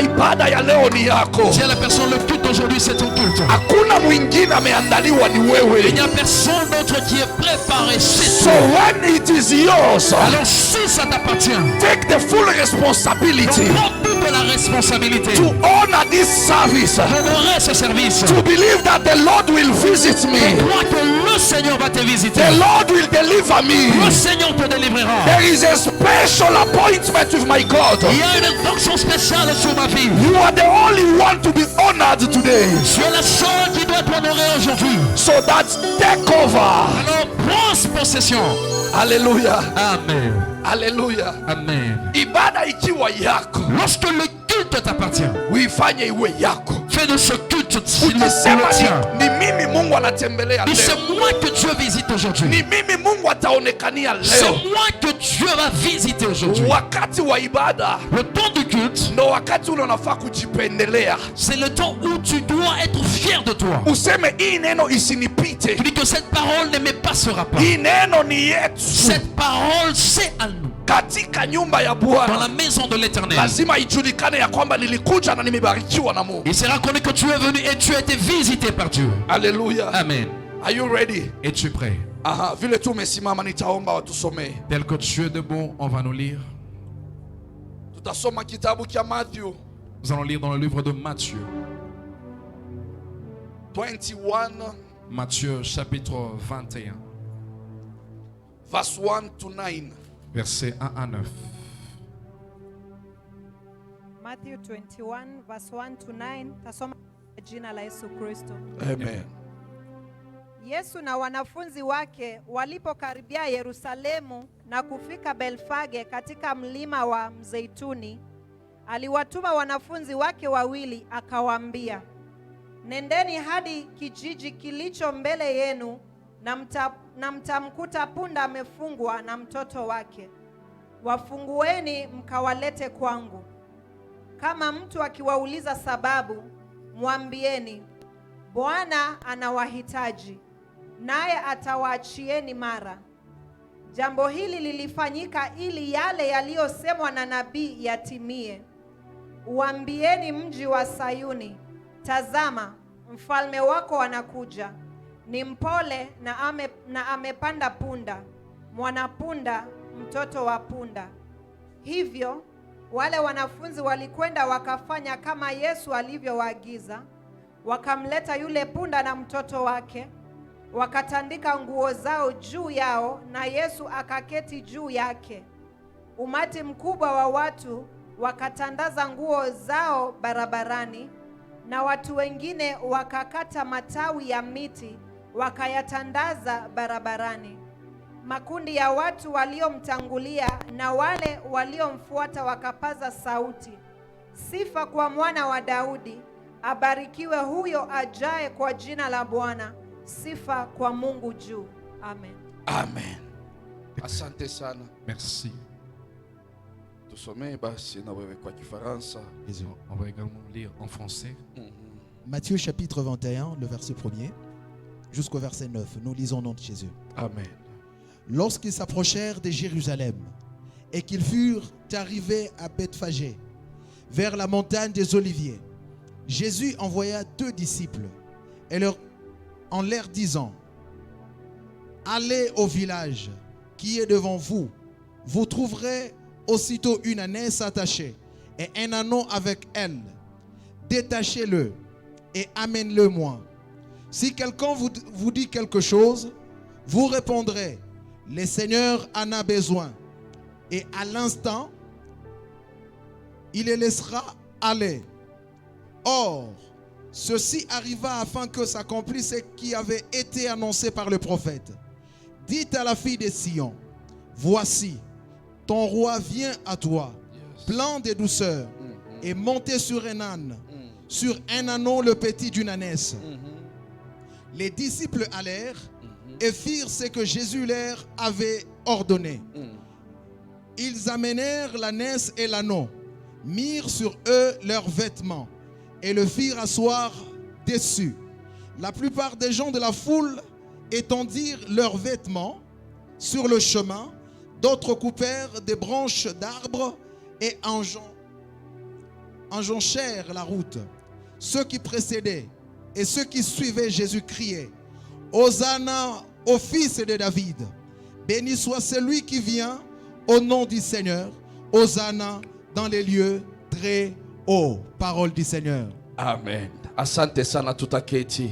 ibada ya leo ni yako. Si à la personne, le culte aujourd'hui c'est ton culte. Hakuna mwingine ameandaliwa, ni wewe. Il n'y a personne d'autre qui est préparé, c'est So toi. when it is yours, Alors si ça t'appartient, take the full responsibility donc prends toute la responsabilité to honor this service, d'honorer ce service. to believe that the Lord will visit me, Crois que le Seigneur va te visiter. the Lord will deliver Le me. Seigneur te délivrera. There is a special appointment with my God. Il y a une onction spéciale sur ma vie. You are the only one to be honored today. Tu es la seule qui doit être honorée aujourd'hui. So that's take over. Alors prends possession. Hallelujah. Amen. Hallelujah. Amen. Ibada ikiwa yako, Lorsque le culte t'appartient, uifanye iwe yako. fais de ce culte s'il Ukisema le tient. ni mimi Mungu anatembelea Et c'est leo, moi que Dieu visite aujourd'hui. ni mimi Mungu ataonekania C'est leo. moi que Dieu va visiter aujourd'hui. Wakati wa ibada Le temps du culte, ndo wakati ule unafaa kujipendelea, c'est le temps où tu dois être fier de toi. useme hii neno isinipite, Tu dis que cette parole ne me passera pas. hii neno ni yetu. Cette parole, c'est à nous. Katika nyumba ya Dans la Bwana maison de l'Éternel. lazima ijulikane ya kwamba nilikuja na nimebarikiwa na Mungu. Il sera connu que tu es venu et tu as été visité par Dieu. Hallelujah. Amen. Are you ready? Es-tu prêt? Aha, vile tu umesimama nitaomba watusomee. Tel que tu es debout, on va nous lire. Tutasoma kitabu cha Matthew Nous allons lire dans le livre de Matthieu. 21 Matthieu chapitre 21, verse 1 to 9. versets 1 à 9. Matthew 21 verse 1 to 9. Tasoma kwa jina la Yesu Kristo. Amen. Yesu na wanafunzi wake walipokaribia Yerusalemu na kufika Belfage katika mlima wa Mzeituni, aliwatuma wanafunzi wake wawili akawaambia, nendeni hadi kijiji kilicho mbele yenu na mtamkuta punda amefungwa na mtoto wake. Wafungueni mkawalete kwangu. Kama mtu akiwauliza sababu, mwambieni, Bwana anawahitaji, naye atawaachieni mara. Jambo hili lilifanyika ili yale yaliyosemwa na nabii yatimie. Uambieni mji wa Sayuni, tazama, mfalme wako anakuja, ni mpole na amepanda punda, mwanapunda, mtoto wa punda. Hivyo wale wanafunzi walikwenda wakafanya kama Yesu alivyowaagiza. Wakamleta yule punda na mtoto wake, wakatandika nguo zao juu yao, na Yesu akaketi juu yake. Umati mkubwa wa watu wakatandaza nguo zao barabarani, na watu wengine wakakata matawi ya miti wakayatandaza barabarani. Makundi ya watu waliomtangulia na wale waliomfuata wakapaza sauti, sifa kwa mwana wa Daudi, abarikiwe huyo ajaye kwa jina la Bwana, sifa kwa Mungu juu. Amen. Amen. Asante sana. Merci. Tusomee basi na wewe kwa Kifaransa. On va également lire en français. Matthieu chapitre 21, le verset 1er jusqu'au verset 9. Nous lisons au nom de Jésus. Amen. Lorsqu'ils s'approchèrent de Jérusalem et qu'ils furent arrivés à Bethphagée, vers la montagne des Oliviers, Jésus envoya 2 disciples en leur disant, allez au village qui est devant vous. Vous trouverez aussitôt une ânesse attachée et un âneau avec elle. Détachez-le et amène-le-moi. Si quelqu'un vous dit quelque chose, vous répondrez, le Seigneur en a besoin. Et à l'instant, il les laissera aller. Or, ceci arriva afin que s'accomplisse ce qui avait été annoncé par le prophète. Dites à la fille de Sion, voici, ton roi vient à toi, plein de douceur, et monté sur un âne, sur un âneau le petit d'une ânesse. Les disciples allèrent et firent ce que Jésus leur avait ordonné. Ils amenèrent l'ânesse et l'âneau, mirent sur eux leurs vêtements et le firent asseoir dessus. La plupart des gens de la foule étendirent leurs vêtements sur le chemin, d'autres coupèrent des branches d'arbres et enjonchèrent la route. Ceux qui précédaient et ceux qui suivaient Jésus criaient: Hosanna au fils de David. Béni soit celui qui vient au nom du Seigneur. Hosanna dans les lieux très hauts. Parole du Seigneur. Amen. Asante sana tutaketi.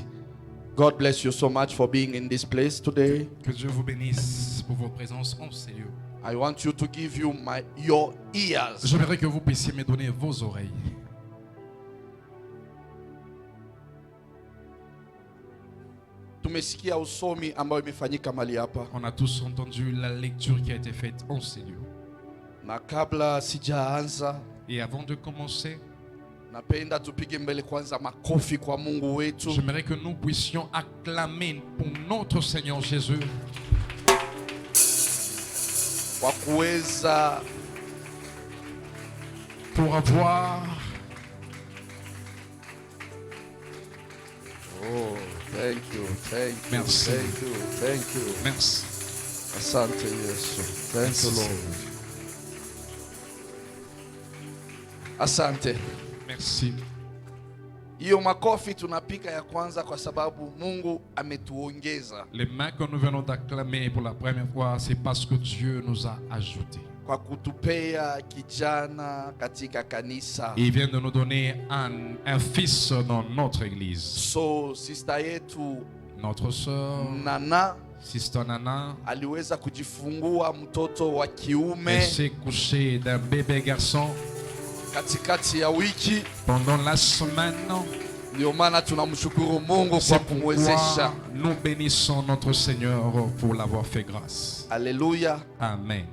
God bless you so much for being in this place today. Que Dieu vous bénisse pour votre présence en ces lieux. I want you to give you your ears. J'aimerais que vous puissiez me donner vos oreilles. Tumesikia usomi ambao imefanyika mali hapa. On a tous entendu la lecture qui a été faite en ces lieux. Na kabla sijaanza, Et avant de commencer, napenda tupige mbele kwanza makofi kwa Mungu wetu. j'aimerais que nous puissions acclamer pour notre Seigneur Jésus Kwa kuweza pour avoir thank you. Merci. Thank you. merci. Asante Yesu. Thank you Lord. Asante. Merci. Hiyo makofi tunapika ya kwanza kwa sababu Mungu ametuongeza Les mains que nous venons d'acclamer pour la première fois, c'est parce que Dieu nous a ajoutés. kwa kutupea kijana katika kanisa. Il vient de nous donner un fils dans notre église. So sister yetu Notre sœur, Nana Sister Nana, aliweza kujifungua mtoto wa elle kiume s'est couchée d'un bébé garçon katikati ya wiki. pendant la semaine. Ndio maana tunamshukuru Mungu kwa C'est kumwezesha. pourquoi nous bénissons notre Seigneur pour l'avoir fait grâce. Alléluia. Amen.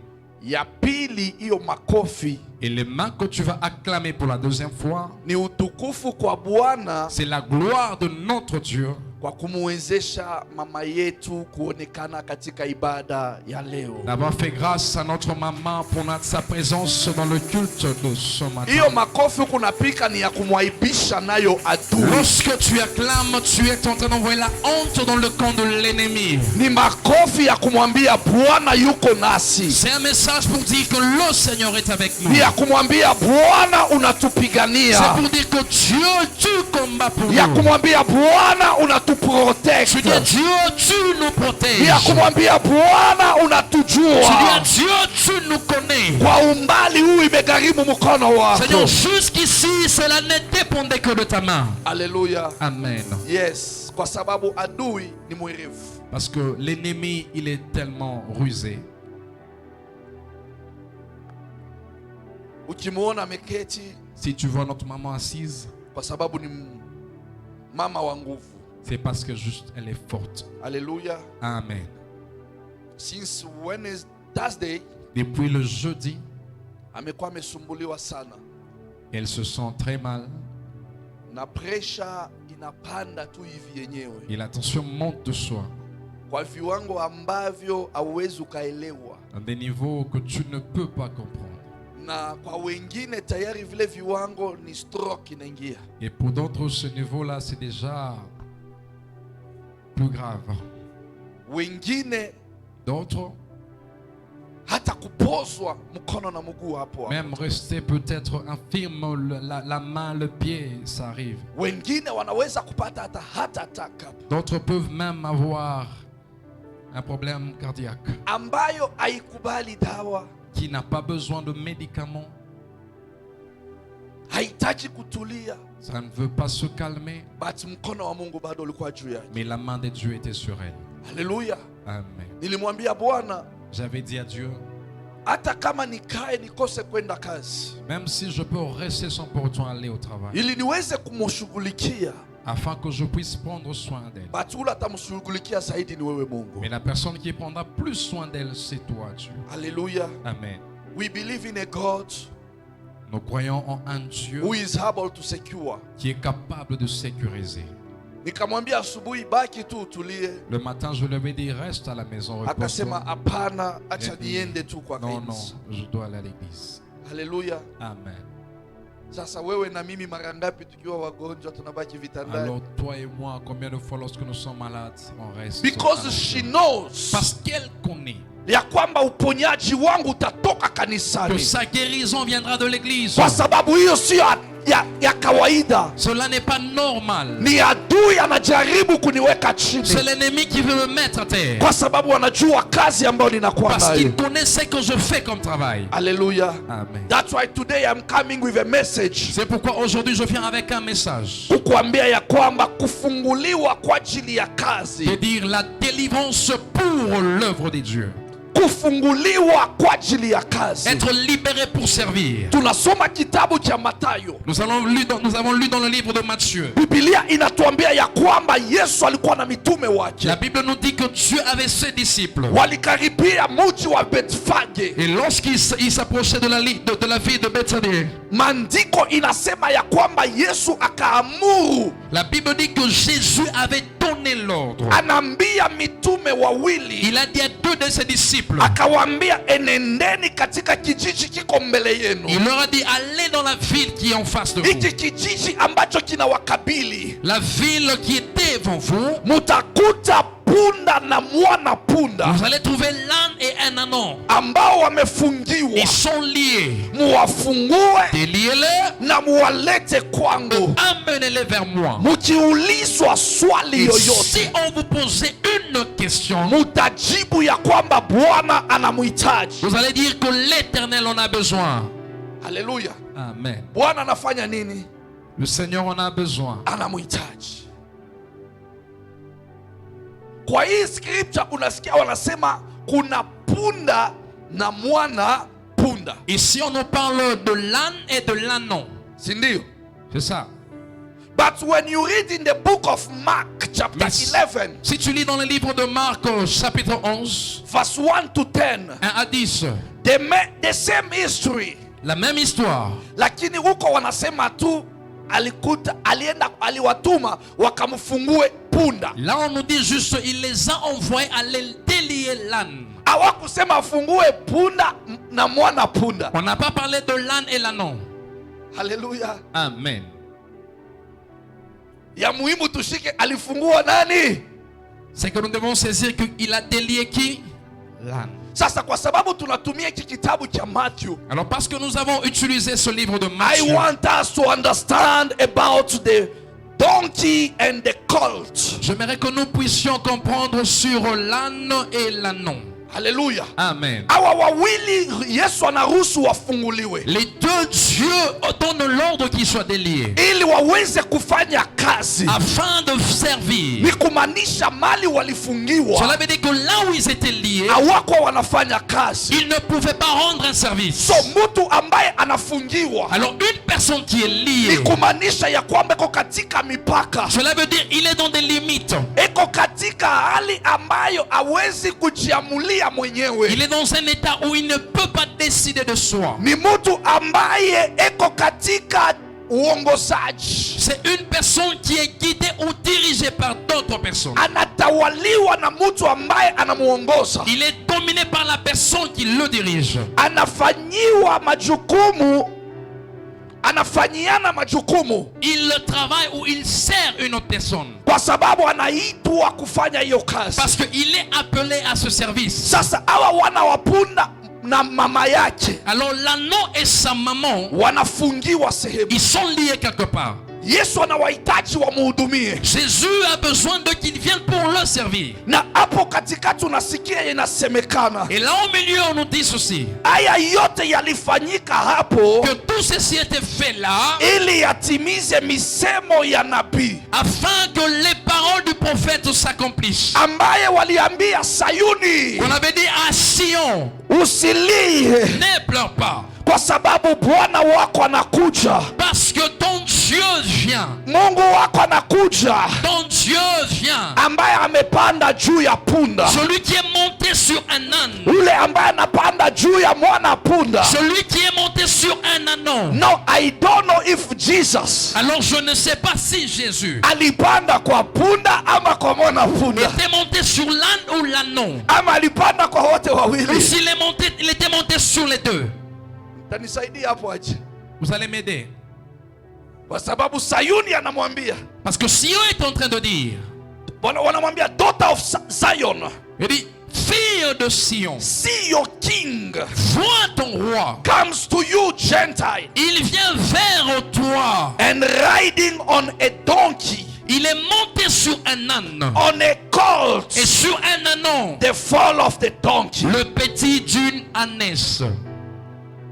Ya pili, hiyo makofi Et les mains que tu vas acclamer pour la deuxième fois, ni utukufu kwa Bwana c'est la gloire de notre Dieu kwa kumwezesha mama yetu kuonekana katika ibada ya leo. d'avoir fait grâce à notre maman pour sa présence dans le culte de ce matin. Hiyo makofi kunapika ni ya kumwaibisha nayo adui. Lorsque tu acclames, tu es en train d'envoyer la honte dans le camp de l'ennemi. Ni makofi ya kumwambia Bwana yuko nasi. C'est un message pour dire que le Seigneur est avec nous. Ni ya kumwambia Bwana C'est unatupigania. pour dire que Dieu, tu combats pour Ya nous. kumwambia Bwana unatuprotect. Tu dis Dieu, tu nous Ni protèges. ya kumwambia Bwana Tu unatujua. dis Dieu, tu nous connais. Kwa umbali huu imegharimu mkono Seigneur, wako. jusqu'ici, cela ne dépendait que de ta main. Alléluia. Amen. Yes, kwa sababu adui ni mwerevu. Parce que l'ennemi, il est tellement rusé. Ukimuona ameketi Si tu vois notre maman assise, kwa sababu ni mama wa nguvu. c'est parce que juste elle est forte. Alléluia. Amen. Since Thursday Depuis le jeudi, amekuwa amesumbuliwa sana elle se sent très mal na pressure inapanda tu hivi yenyewe et la tension monte de soi kwa viwango ambavyo hauwezi ukaelewa, à des niveaux que tu ne peux pas comprendre. na kwa wengine tayari vile viwango ni stroke inaingia. Et pour d'autres, ce niveau-là, c'est déjà plus grave. Wengine D'autres, hata kupozwa mkono na mguu hapo hapo. même rester peut-être infirme, la main, le pied, ça arrive. Wengine wanaweza kupata hata heart attack hapo, D'autres peuvent même avoir un problème cardiaque ambayo haikubali dawa, qui n'a pas besoin de médicaments. haitaji kutulia, Ça ne veut pas se calmer, but mkono wa Mungu bado ulikuwa juu yake. mais la main de Dieu était sur elle. Haleluya. Amen. Nilimwambia Bwana, J'avais dit à Dieu, hata kama nikae nikose kwenda kazi, même si je peux rester sans pour autant aller au travail, ili niweze kumshughulikia, afin que je puisse prendre soin d'elle. but ule atamshughulikia zaidi ni wewe Mungu. Mais la personne qui prendra plus soin d'elle, c'est toi, Dieu. Haleluya. Amen. We believe in a God Nous croyons en un Dieu who is able to secure. qui est capable de sécuriser. Nikamwambia asubuhi, baki tu utulie. Le matin, je lui avais dit, reste à la maison, Akasema repose-toi. hapana, acha Et puis, niende tu kwa non, non, kanisa. je dois aller à l'église. Haleluya. Amen. Sasa wewe na mimi mara ngapi tukiwa wagonjwa tunabaki vitandani? Alors, toi et moi, combien de fois lorsque nous sommes malades, on reste à Because la she maison? knows Parce qu'elle connaît ya kwamba uponyaji wangu utatoka que kanisani. sa guérison viendra de l'église. Kwa sababu hiyo sio ya kawaida. Cela n'est pas normal. Ni adui anajaribu kuniweka chini. C'est l'ennemi qui veut me mettre à terre. Kwa sababu anajua kazi ambayo ninakuwa Parce nayo. qu'il connaît ce que je fais comme travail. Hallelujah. Amen. That's why today I'm coming with a message. C'est pourquoi aujourd'hui je viens avec un message. Kukuambia ya kwamba kufunguliwa kwa ajili ya kazi. De dire la délivrance pour l'œuvre de Dieu. Kufunguliwa kwa ajili ya kazi. Être libéré pour servir. Tunasoma kitabu cha Mathayo. Nous avons lu dans le livre de Matthieu. Biblia inatuambia ya kwamba Yesu alikuwa na mitume wake. La Bible nous dit que Dieu avait ses disciples. Walikaribia mji wa Bethfage. Et lorsqu'il s'approchait de la ville de Bethsaida, Maandiko inasema ya kwamba Yesu akaamuru. la Bible dit que Jésus avait donné l'ordre. Anaambia mitume wawili. Il a dit à deux de ses disciples. Akawaambia enendeni katika kijiji kiko mbele yenu. Il leur a dit allez dans la ville qui est en face de vous. Hiki kijiji ambacho kinawakabili. La ville qui est devant vous. Mutakuta punda na mwana punda. Vous allez trouver l'âne et un ânon. Ambao wamefungiwa. Ils sont liés. Muwafungue. Déliez-les. Na muwalete kwangu. Amenez-les vers moi. Mukiulizwa swali Et si yoyote. on vous posait une question, Mutajibu ya kwamba Bwana anamuhitaji. vous allez dire que l'Éternel en a besoin. Haleluya. Amen. Bwana anafanya nini? Le Seigneur en a besoin. Anamuhitaji. Kwa hii scripture unasikia wanasema kuna punda na mwana punda. Ici on nous parle de l'âne et de l'ânon. Si ndio? C'est ça. But when you read in the book of Mark chapter Mais 11 si tu lis dans le livre de Marc chapitre 11, verse 1 to 10, 1 à 10, the same history. la même histoire. Lakini huko wanasema tu aliwatuma wakamfungue punda. Là on nous dit juste il les a envoyés à délier l'âne. Hawakusema afungue punda na mwana punda. On n'a pas parlé de l'âne et l'ânon. Haleluya. Amen. Ya muhimu tushike alifungua nani? C'est que nous devons saisir qu'il a délié qui? L'âne. Sasa kwa sababu tunatumia hiki kitabu cha Matthew, Alors parce que nous avons utilisé ce livre de I Matthieu, want us to understand about the donkey and the colt. j'aimerais que nous puissions comprendre sur l'âne et l'ânon. Haleluya. Amen. Hawa wawili Yesu anaruhusu wafunguliwe Les deux dieux donnent l'ordre qu'ils soient déliés ili waweze kufanya kazi. afin de servir. Ni kumaanisha mali walifungiwa Cela veut dire que là où ils étaient liés, hawako wanafanya kazi. ils ne pouvaient pas rendre un service. So mtu ambaye anafungiwa Alors une personne qui est ni liée, kumaanisha ya kwamba iko katika mipaka, cela veut dire il est dans des limites. iko katika hali ambayo hawezi kujiamulia mwenyewe. Il est dans un état où il ne peut pas décider de soi. Ni mtu ambaye iko katika uongozaji, C'est une personne qui est guidée ou dirigée par d'autres personnes. anatawaliwa na mtu ambaye anamuongoza, Il est dominé par la personne qui le dirige. anafanyiwa majukumu, anafanyiana majukumu Il travaille ou il sert une autre personne. kwa sababu anaitwa kufanya hiyo kazi. Parce qu'il est appelé à ce service. Sasa hawa wana wa punda na mama yake Alors l'ânon et sa maman, wanafungiwa sehemu. ils sont liés quelque part. Yesu anawahitaji wamuhudumie, Jésus a besoin d'eux qu'ils viennent pour le servir. na hapo katikati unasikia inasemekana Et là au milieu on nous dit ceci, haya yote yalifanyika hapo que tout ceci était fait là ili yatimize misemo ya nabii afin que les paroles du prophète s'accomplissent. ambaye waliambia Sayuni, On avait dit à Sion, usilie ne pleure pas, kwa sababu Bwana wako anakuja, parce que ton Dieu vient. Mungu wako anakuja, Ton Dieu vient. ambaye amepanda juu ya punda, Celui qui est monté sur un âne. yule ambaye anapanda juu ya mwana punda. Celui qui est monté sur un ânon. No, I don't know if Jesus Alors je ne sais pas si Jésus alipanda kwa punda ama kwa mwana punda, était monté sur l'âne ou l'ânon. ama alipanda kwa wote Ou wawili. s'il est monté, il était monté sur les deux. Tanisaidia hapo aje, Vous allez m'aider. kwa sababu Sayuni anamwambia, Parce que Sion est en train de dire, wanamwambia daughter of Zion, il dit, fille de Sion, see your king vois ton roi. comes to you, Gentile, Il vient vers toi. and riding on a donkey, Il est monté sur un âne on a colt, et sur un ânon, the fall of the donkey. le petit d'une ânesse.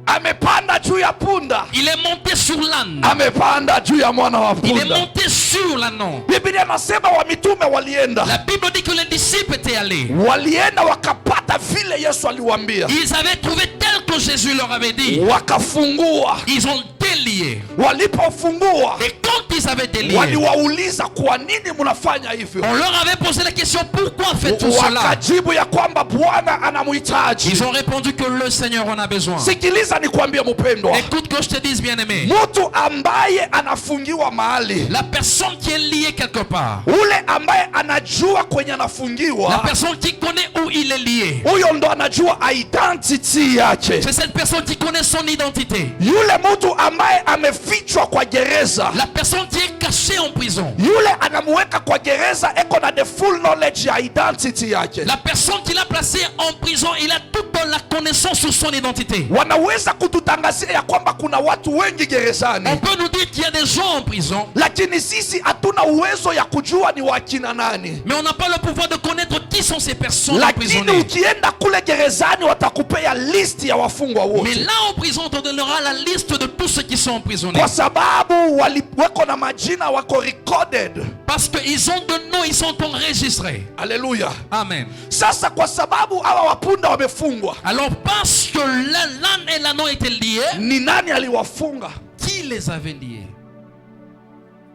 Amepanda juu ya punda, Il est monté sur l'âne. amepanda juu ya mwana wa Il est punda. monté sur l'ânon. Biblia nasema wa mitume walienda, La Bible dit que les disciples étaient allés. walienda wakapata vile Yesu aliwaambia, Ils avaient trouvé tel que Jésus leur avait dit. wakafungua. Ils ont délié. Walipofungua Et quand ils avaient délié, waliwauliza, kwa nini mnafanya hivyo? on leur avait posé la question, pourquoi faites-vous cela? Wakajibu ya kwamba Bwana anamhitaji. Ils ont répondu que le Seigneur en a besoin. Sikiliza nikwambie mpendwa, Écoute que je te dise, bien-aimé, mtu ambaye anafungiwa mahali, la personne qui est liée quelque part, ule ambaye anajua kwenye la anafungiwa, personne qui connaît où il est lié, huyo ndo anajua identity yake. c'est cette personne qui connaît son identité. Yule mtu ambaye amefichwa kwa gereza, La personne qui est cachée en prison, yule anamuweka kwa gereza eko na the full knowledge ya identity yake. la personne qui l'a placé en prison, il a toute la connaissance sur son identité. Wanaweza kututangazia ya kwamba kuna watu wengi On gerezani, peut nous dire qu'il y a des gens en prison, lakini sisi hatuna uwezo ya kujua ni wakina nani. mais on n'a pas le pouvoir de connaître qui sont ces personnes Lakini emprisonnées. ukienda kule gerezani watakupea list ya wafungwa Mais wote, là en prison, on te donnera la liste de tous ceux qui sont emprisonnés. kwa sababu waliweko na majina, wako recorded. Parce qu'ils ont de noms, ils sont enregistrés. Haleluya. Amen. Sasa kwa sababu hawa wapunda wamefungwa, Alors parce que l'âne et l'ânon étaient liés, ni nani aliwafunga? qui les avait liés?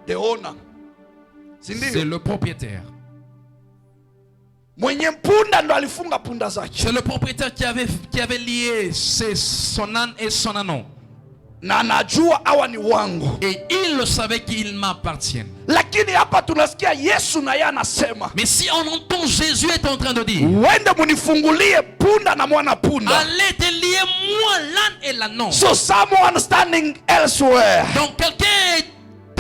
The owner, si C'est ndio? le propriétaire. Mwenye mpunda ndo alifunga punda zake, C'est le propriétaire qui avait lié son âne et son ânon. na anajua hawa ni wangu. Et il le savait qu'ils m'appartiennent. Lakini hapa tunasikia Yesu na yeye anasema, Mais si on entend Jésus est en train de dire, wende munifungulie punda na mwana punda. allez délier moi l'âne et l'ânon. So someone standing elsewhere Donc quelqu'un est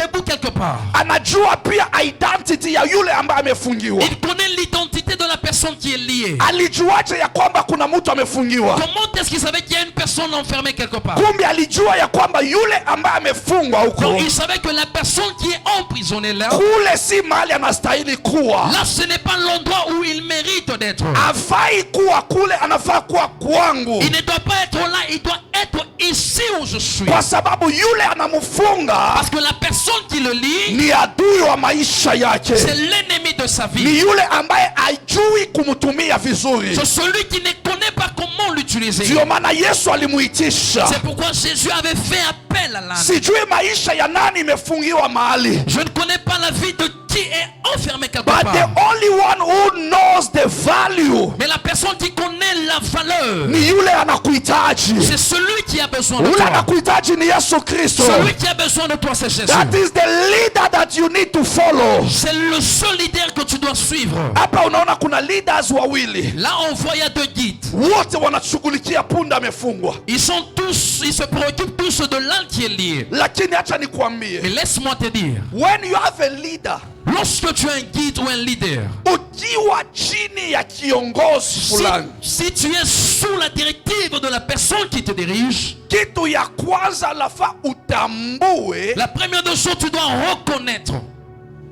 debout quelque part. anajua pia identity ya yule ambaye amefungiwa. Il connaît l'identité de la personne qui est liée. Alijuaje ya kwamba kuna mtu amefungiwa? Comment est-ce qu'il savait qu'il y a une personne enfermée quelque part? Kumbe alijua ya kwamba yule ambaye amefungwa huko, Donc il savait que la personne qui est emprisonnée là, kule si mahali anastahili kuwa. là ce n'est pas l'endroit où il mérite d'être. Afai kuwa kule, anafaa kuwa kwangu, Il ne doit pas être là, il doit être ici où je suis. kwa sababu yule anamfunga Parce que la personne qui le lie, ni adui wa maisha yake, c'est l'ennemi de sa ni vie. yule ambaye ajui kumtumia vizuri. C'est celui qui ne connaît pas comment l'utiliser. Ndio maana Yesu alimuitisha. C'est pourquoi Jésus avait fait appel à l'âne. Sijui maisha ya nani imefungiwa mahali, Je ne connais pas la vie de qui est enfermé quelque but the part. only one who knows the value Mais la personne qui connaît la valeur, ni yule anakuhitaji. c'est celui qui a besoin de Yule toi. anakuhitaji ni Yesu Kristo. Celui qui a besoin de toi, c'est Jésus. That is the leader that you need to follow. C'est le seul leader que tu dois suivre. Hapa unaona kuna leaders wawili, Là, on voit il y a deux guides. wote wanashughulikia punda amefungwa. Ils se préoccupent tous de l'âne qui est lié. Lakini acha Mais nikwambie, laisse-moi te dire, when you have a leader, lorsque tu as un guide ou un leader, ukiwa chini ya kiongozi fulani, si tu es sous la directive de la personne qui te dirige, kitu ya kwanza lafa utambue la première des choses, tu dois reconnaître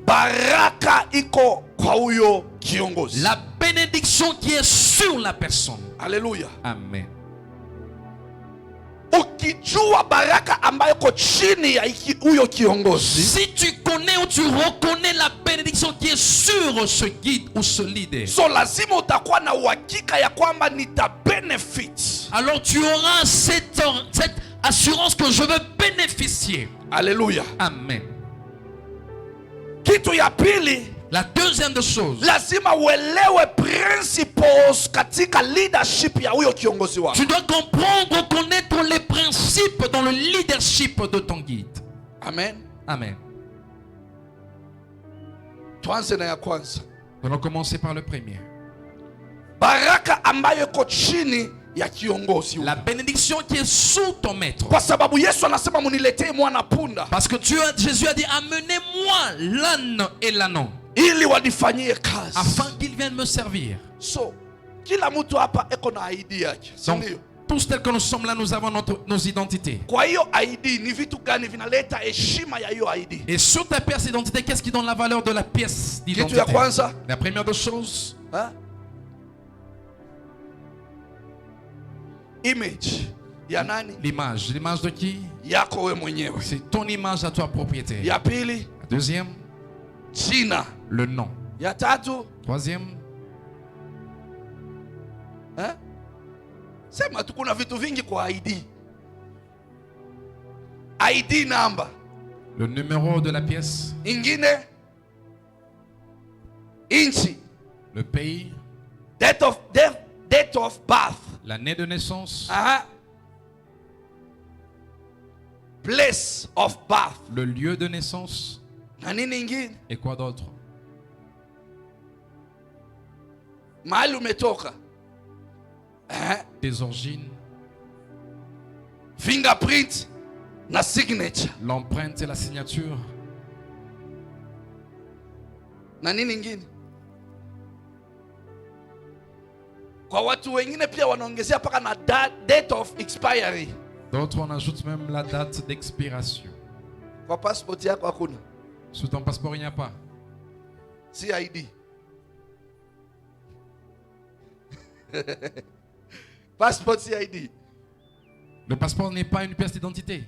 baraka iko kwa huyo kiongozi. la bénédiction qui est sur la personne. Haleluya. Amen. Ukijua baraka ambayo iko chini ya huyo kiongozi, Si tu connais ou tu reconnais la bénédiction qui est sur ce guide ou ce leader, so lazima utakuwa na uhakika ya kwamba nita benefit. alors tu auras cette assurance que je veux bénéficier. Haleluya. Amen. Kitu ya pili, La deuxième des choses, lazima uelewe principles katika leadership ya huyo kiongozi wako. tu dois comprendre, connaître les principes dans le leadership de ton guide. Amen. Amen. Tuanze na ya kwanza. Nous allons commencer par le premier. Baraka ambayo iko chini ya kiongozi. La bénédiction qui est sous ton maître. Kwa sababu Yesu anasema muniletee mwana punda Parce que Jésus a dit, amenez-moi l'âne et l'ânon, ili wanifanyie kazi. afin qu'ils viennent me servir. So kila mtu hapa eko na ID yake, si Donc, ndio? tous tels que nous sommes là, nous avons nos identités. Kwa hiyo ID ni vitu gani vinaleta heshima ya hiyo ID? Et sur ta pièce d'identité, qu'est-ce qui donne la valeur de la pièce Kitu d'identité? ya kwanza, La première des choses, hein? Image ya nani? l'image. L'image de qui? Yako we mwenyewe. C'est ton image à toi propriété. Ya pili, La deuxième, jina. le nom. Ya tatu, Troisième, hein? Sema tu kuna vitu vingi kwa ID. ID number. le numéro de la pièce, Ingine, inchi. le pays, Date of birth. l'année de naissance, Aha. Place of birth. le lieu de naissance Na nini ingine? et quoi d'autre? Mahali umetoka. Tes origines, Fingerprint na signature. l'empreinte et la signature. Na nini ingine? Kwa watu wengine pia wanaongezea paka na date of expiry. D'autres, on ajoute même la date d'expiration. Kwa passport yako hakuna. Sur ton passeport, il n'y a pas. Si ID. Passport si ID. Le passeport n'est pas une pièce d'identité.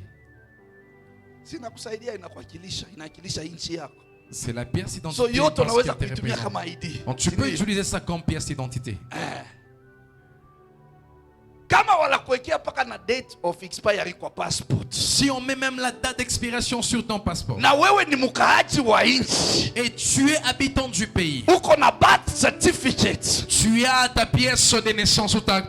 Sina kusaidia inawakilisha nchi yako. C'est la pièce So d'identité yote parce unaweza qu'elle te kuitumia représente. kama ID. Donc, tu peux Ndio. utiliser ça comme pièce d'identité. Kama wanakuwekea paka na date of expiry kwa passport. Si on met même la date d'expiration sur ton passeport, Na wewe ni mkaaji wa nchi. et tu es habitant du pays, Uko na birth certificate. tu as ta pièce de naissance ou ton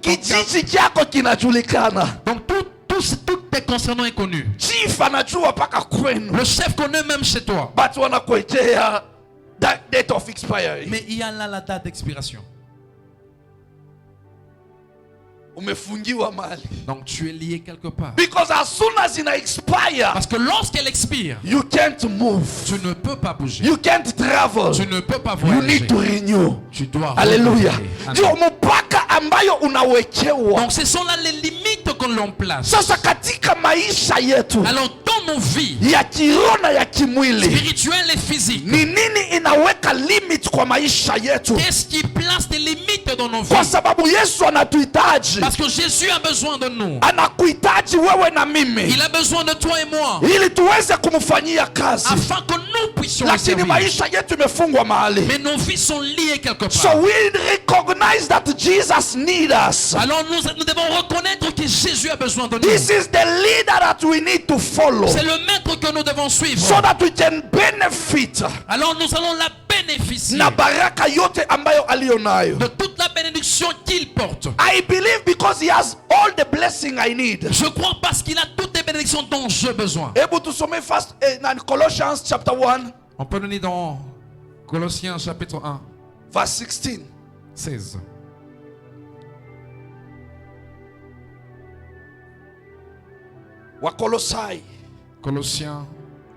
Kijiji chako kinajulikana. donc toutes tes concernants est connu. Chief anajua paka kwenu. Le chef connaît même chez toi. But wanakuwekea date of expiry. Mais il y a là la date d'expiration. Umefungiwa mali. Donc tu es lié quelque part. Because as soon as ina expire, Parce que lorsqu'elle expire, you can't move. tu ne peux pas bouger. You can't travel. Tu ne peux pas You voyager. need to renew. Tu dois Hallelujah. renouveler. Amen. Ndio mpaka ambayo unawekewa. Donc ce sont là les limites que l'on place. Sasa katika maisha yetu Alors dans nos vies ya kiroho na ya kimwili, spirituelles et physiques, ni nini inaweka limit kwa maisha yetu? qu'est-ce qui place des limites dans nos Kwa vies? sababu Yesu anatuhitaji. Parce que Jésus a besoin de nous. Anakuhitaji wewe na mimi Il a besoin de toi et moi ili tuweze kumfanyia kazi, afin que nous puissions le lakini servir. maisha yetu imefungwa mahali. Mais nos vies sont liées quelque So part. we recognize that Jesus needs us. Alors nous devons reconnaître que Jésus a besoin de nous. This is the leader that we need to follow C'est le maître que nous devons suivre. so that we can benefit Alors nous allons la bénéficier na baraka yote ambayo alionayo. de toute la bénédiction qu'il porte. I believe because he has all the blessing I need. Je crois parce qu'il a toutes les bénédictions dont j'ai besoin. Hebu tusome first in Colossians chapter 1 On peut le lire dans Colossiens chapitre 1, verse 16. 16. Wakolosai Colossiens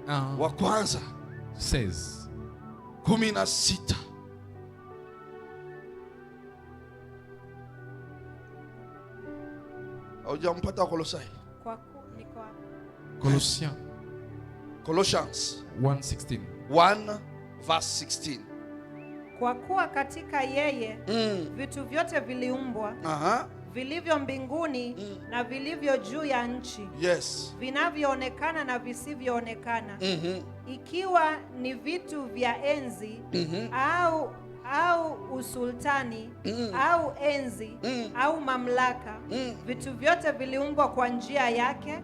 1, wa kwanza 16. 16. Haujampata Kolosai? Niko hapa. Colossiens Colossians 1, 16. 1 verse 16. Kwa kuwa katika yeye vitu vyote viliumbwa, Aha. vilivyo mbinguni na vilivyo juu ya nchi, Yes. vinavyoonekana na visivyoonekana, ikiwa ni vitu vya enzi au usultani au enzi au mamlaka, vitu vyote viliumbwa kwa njia yake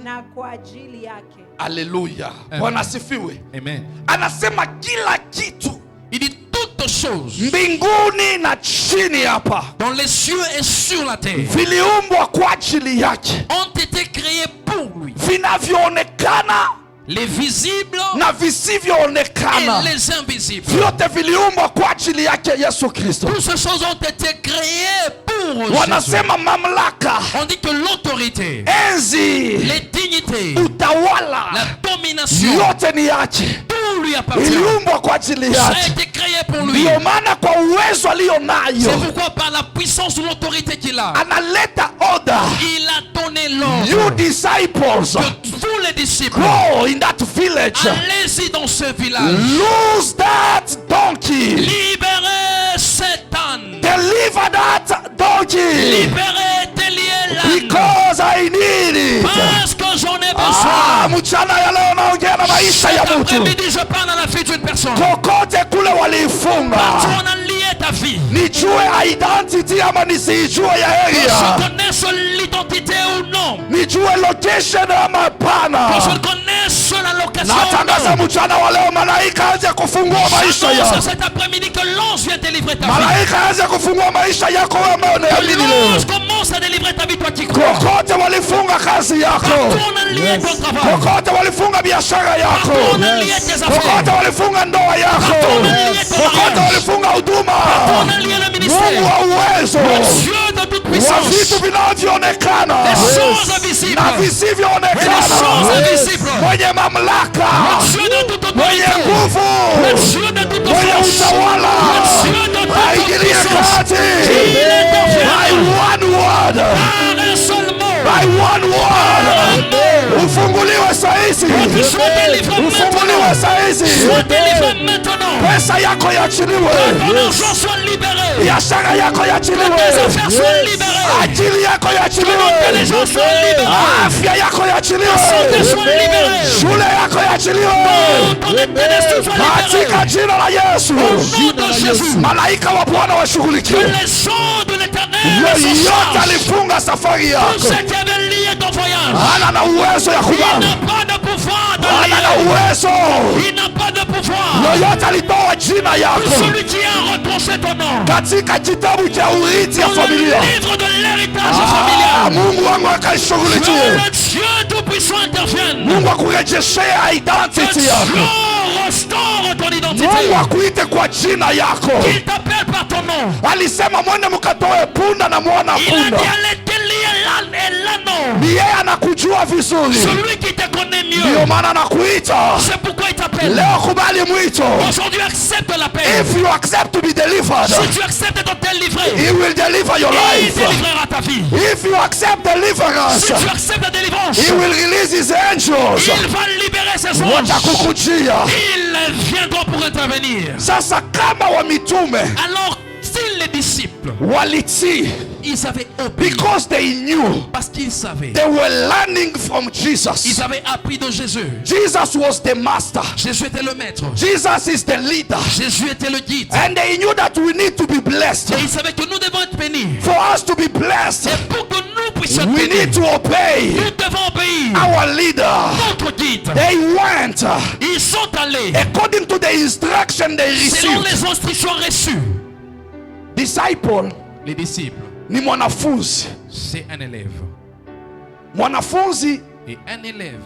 na kwa ajili yake. Hallelujah. Amen. Bwana asifiwe. Amen. Anasema kila kitu Il dit toutes choses mbinguni na chini hapa dans les cieux et sur la terre viliumbwa kwa ajili yake, ont été créées pour lui. vinavyoonekana Les visibles na visivyoonekana, et les invisibles. vyote viliumbwa kwa ajili yake Yesu Kristo. Toutes ces choses ont été créées pour Jésus. Wanasema mamlaka, On dit que l'autorité, enzi, les dignités, utawala, la domination, yote ni yake, tout lui appartient. iliumbwa kwa ajili Ça a yake. été créé prier pour lui. Ndio maana kwa uwezo C'est alionayo pourquoi par la puissance de l'autorité qu'il a, analeta order. il a donné You l'ordre disciples, que tous les disciples, go in that village. allez-y dans ce village, Lose that donkey. libérez cet âne, Deliver that donkey. libérez déliez l'âne, Because I need it. parce que j'en ai Ah, besoin. mchana ya leo naongea na maisha Cet ya mtu. après-midi, je parle à la vie d'une personne. Kokote kule Tu walifunga. en as lié ta vie. Nijue identity ama nisijue ya Que je area. connaisse l'identité ou non. Nijue location ama Que pana. je connaisse la location Natangaza ou non. mchana wa leo malaika aje kufungua maisha J'annonce yako. cet après-midi que l'ange vient délivrer ta vie. Malaika aje kufungua maisha yako wewe ambaye Que unaamini leo. l'ange commence à délivrer ta vie, toi qui crois. Kokote walifunga kazi yako. Tourne en lié ton travail. Kokote walifunga biashara yako. Tourne en lié tes Kokote affaires. walifunga ndoa yako. Tourne en lié ton Kokote mariage. walifunga huduma. Tourne en lié le Mungu ministère. wa uwezo Dieu de toute wa puissance. vitu vinavyoonekana Les choses invisibles. na Et les visivyoonekana, choses invisibles. mwenye mamlaka, Dieu de toute mwenye autorité. nguvu, Le Dieu de toute mwenye force. utawala, Le Dieu de toute aingilie puissance. kati Il intervient. by one word, Par un seul mot. by one word. Ufunguliwe saizi, Que tu sois délivré ufunguliwe maintenant. saizi, Sois délivré maintenant. pesa yako yachiliwe, Ton argent soit libéré. biashara yako Que yachiliwe, tes affaires soient libérées. ajili yako Que les yachiliwe, gens soient libérés. afya yako Ta yachiliwe, santé soit libérée. shule yako yachiliwe Ton destin soit libéré. katika jina la Yesu. Au nom de Jésus. Malaika wa Bwana Que washughulikie les gens de l'éternel se yoyote chargent. alifunga safari Tout yako, ce qui avait lié ton voyage. ana na uwezo ya Il kubali, n'a pas de pouvoir de ana na lier. uwezo. Il n'a pas de pouvoir. Yoyote alitoa jina yako Celui qui a retranché ton nom. katika kitabu cha urithi ya Dans le familia, livre de l'héritage familial. Mungu wangu Que akaishughulikie. le Dieu tout-puissant intervienne. Mungu akurejeshea Que identity Dieu yako. restaure ton identité. Mungu akuite kwa jina yako. Qu'il t'appelle par ton nom. Alisema mwende mkatoe punda na mwana Il a punda. dit allez délier l'âne et l'anneau. Ni yeye anakujua vizuri, Celui qui te connaît mieux. ndio maana anakuita C'est pourquoi il t'appelle. leo. Kubali mwito. Aujourd'hui, accepte l'appel. If you accept to be delivered, Si tu acceptes d'être délivré, He will deliver your il life. délivrera ta vie. If you accept deliverance, Si tu acceptes la délivrance, He will release His angels. il va libérer ses anges. Watakukujia. Ils viendront pour intervenir. Sasa kama wa mitume Alors, si les disciples, walitii, ils avaient obéi, because they knew, parce qu'ils savaient, they were learning from ils Jesus. avaient appris de Jésus. Jesus was the master. Jésus était le maître. Jesus is the leader. Jésus était le guide. And they knew that we need to be blessed. Et ils savaient que nous devons être bénis. For us to be blessed, Et pour que nous puissions être we bénis, need to obey nous devons obéir. our leader. Notre guide. They went Ils sont allés according to the instruction they selon received. les instructions reçues. Disciple Les disciples, ni mwanafunzi. c'est un élève. Mwanafunzi Et un élève,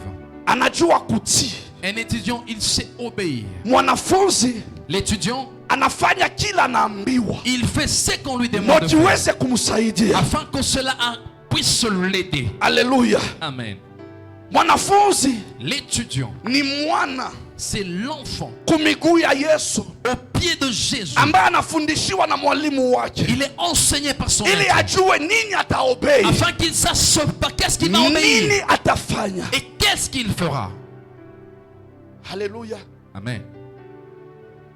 anajua kutii. un étudiant, il sait obéir. Mwanafunzi L'étudiant, anafanya kila anaambiwa il fait ce qu'on lui demande de faire, mojiweze kumsaidia. afin que cela puisse l'aider. Haleluya. Amen. Mwanafunzi L'étudiant, ni mwana c'est l'enfant kumiguu ya Yesu au pied de Jésus. ambaye anafundishiwa na mwalimu wake Il est enseigné par son ili maître, ajue nini ataobei, afin qu'il sache pas qu'est-ce qu'il va obéir nini atafanya. et qu'est-ce qu'il fera. Haleluya. Amen.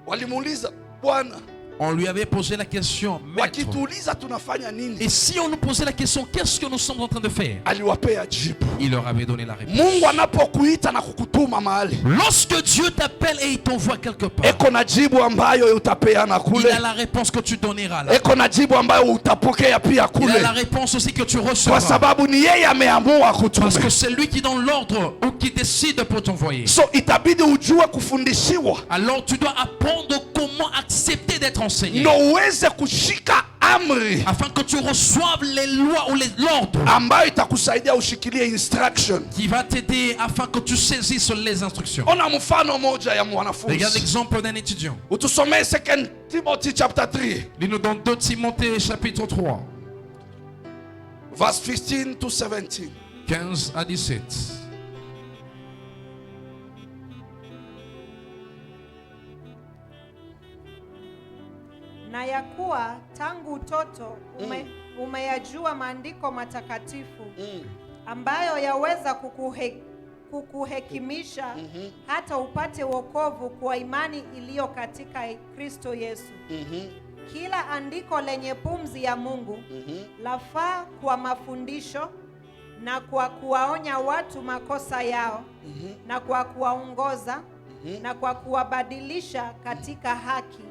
Walimuuliza Bwana, On lui avait posé la question, maître, wakituuliza tunafanya nini, et si on nous posait la question, qu'est-ce que nous sommes en train de faire? aliwapea jibu. Il leur avait donné la réponse. Mungu anapokuita na kukutuma mahali, Lorsque Dieu t'appelle et il t'envoie quelque part, eko na jibu ambayo utapeana il kule, a la réponse que tu donneras là. eko na jibu ambayo utapokea pia Il a la kule, réponse aussi que tu kwa recevras. sababu ni yeye ameamua Parce que kutume. c'est lui qui donne l'ordre ou qui décide pour t'envoyer. So itabidi ujue kufundishiwa Alors tu dois apprendre comment accepter d'être enseigné, ndo uweze kushika amri afin que tu reçoives les lois ou l'ordre ambayo itakusaidia ushikilie instruction. qui va t'aider afin que tu saisisses les instructions. Ona mfano moja ya Regarde mwanafunzi, l'exemple d'un étudiant. utusomee 2 Timothy chapter 3 Il nous donne 2 Timothée chapitre 3, verse 15 to 17. 15 à 17. na ya kuwa tangu utoto umeyajua maandiko matakatifu ambayo yaweza kukuhekimisha hata upate wokovu kwa imani iliyo katika Kristo Yesu. Kila andiko lenye pumzi ya Mungu lafaa kwa mafundisho na kwa kuwaonya watu makosa yao na kwa kuwaongoza na kwa kuwabadilisha katika haki,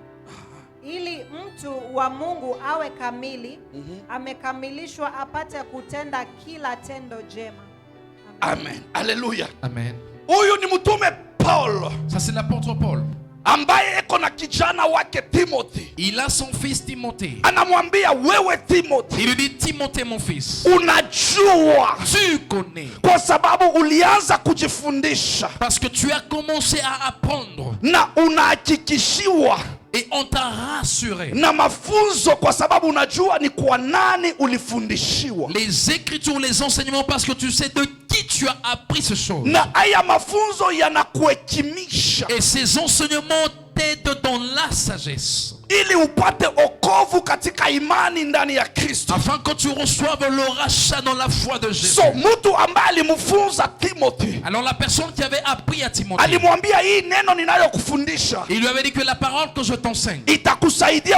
ili mtu wa Mungu awe kamili, amekamilishwa apate kutenda kila tendo jema. Amen. Haleluya. Amen. Huyu ni mtume Paul. Ça c'est l'apôtre Paul. Ambaye eko na kijana wake Timothy. Il a son fils Timothée. Anamwambia wewe Timothy. Il lui dit Timothée mon fils. Unajua. Tu connais. Kwa sababu ulianza kujifundisha. Parce que tu as commencé à apprendre. Na unahakikishiwa. Et on t'a rassuré. Na mafunzo kwa sababu unajua ni kwa nani ulifundishiwa. Les écritures, les enseignements, parce que tu sais de qui tu as appris ces choses. Na haya mafunzo yanakuhekimisha. Et ces enseignements t'aident dans la sagesse. Ili upate okovu katika imani ndani ya Kristo. Afin que tu reçoives le rachat dans la foi de Jésus. So mtu ambaye alimfunza Timothy. Alors la personne qui avait appris à Timothée. Alimwambia hii neno ninayokufundisha. Il lui avait dit que la parole que je t'enseigne. Itakusaidia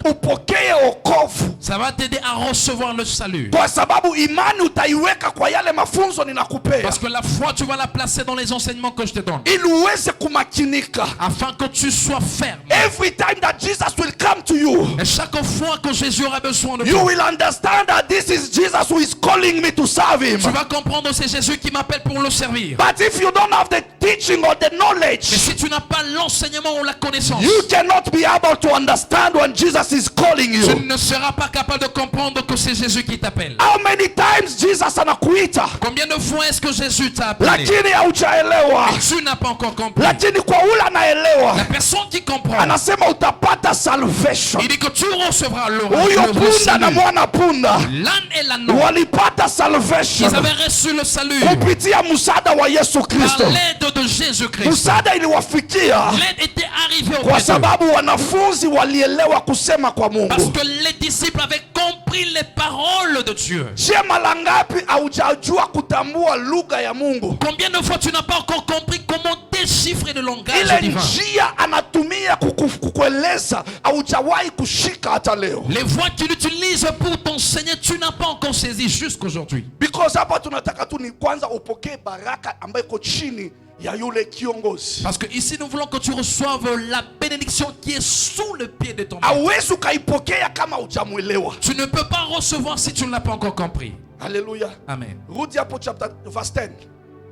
upokee okovu. Ça va t'aider à recevoir le salut. Kwa sababu imani utaiweka kwa yale mafunzo ninakupea. Parce que la foi tu vas la placer dans les enseignements que je te donne. Ili uweze kumakinika. Afin que tu sois ferme. Every time that Jesus will come to you. Et chaque fois que Jésus aura besoin de toi. You will understand that this is Jesus who is calling me to serve him. Tu vas comprendre c'est Jésus qui m'appelle pour le servir. But if you don't have the teaching or the knowledge. Mais si tu n'as pas l'enseignement ou la connaissance. You cannot be able to understand when Jesus is calling you. Tu ne seras pas capable de comprendre que c'est Jésus qui t'appelle. How many times Jesus anakuita? Combien de fois est-ce que Jésus t'a appelé? Lakini haujaelewa. Tu n'as pas encore compris. Lakini kwa ule anaelewa. La personne qui comprend. Anasema utapata salvation. Il dit que tu recevras le punda na mwana punda. L'âne et l'agneau. Walipata salvation. Ils avaient reçu le salut. Kupitia msaada wa Yesu Kristo. Par l'aide de Jésus-Christ. Msaada iliwafikia. L'aide était arrivée au kwa sababu wanafunzi walielewa kusema kwa Mungu. Parce que les disciples avaient compris les paroles de Dieu. Je mara ngapi haujajua kutambua lugha ya Mungu? Combien de fois tu n'as pas encore compris comment déchiffrer le langage divin? Njia anatumia kukueleza haujawahi kushika hata leo. Les voies qu'il utilise pour t'enseigner tu n'as pas encore saisi jusqu'aujourd'hui. Because hapa tunataka tu ni kwanza upokee baraka ambayo iko chini ya yule kiongozi. Parce que ici nous voulons que tu reçoives la bénédiction qui est sous le pied de ton maître. Hauwezi ukaipokea kama hujamuelewa. Tu ne peux pas recevoir si tu ne l'as pas encore compris. Alléluia. Amen. Rudi hapo chapter verse 10.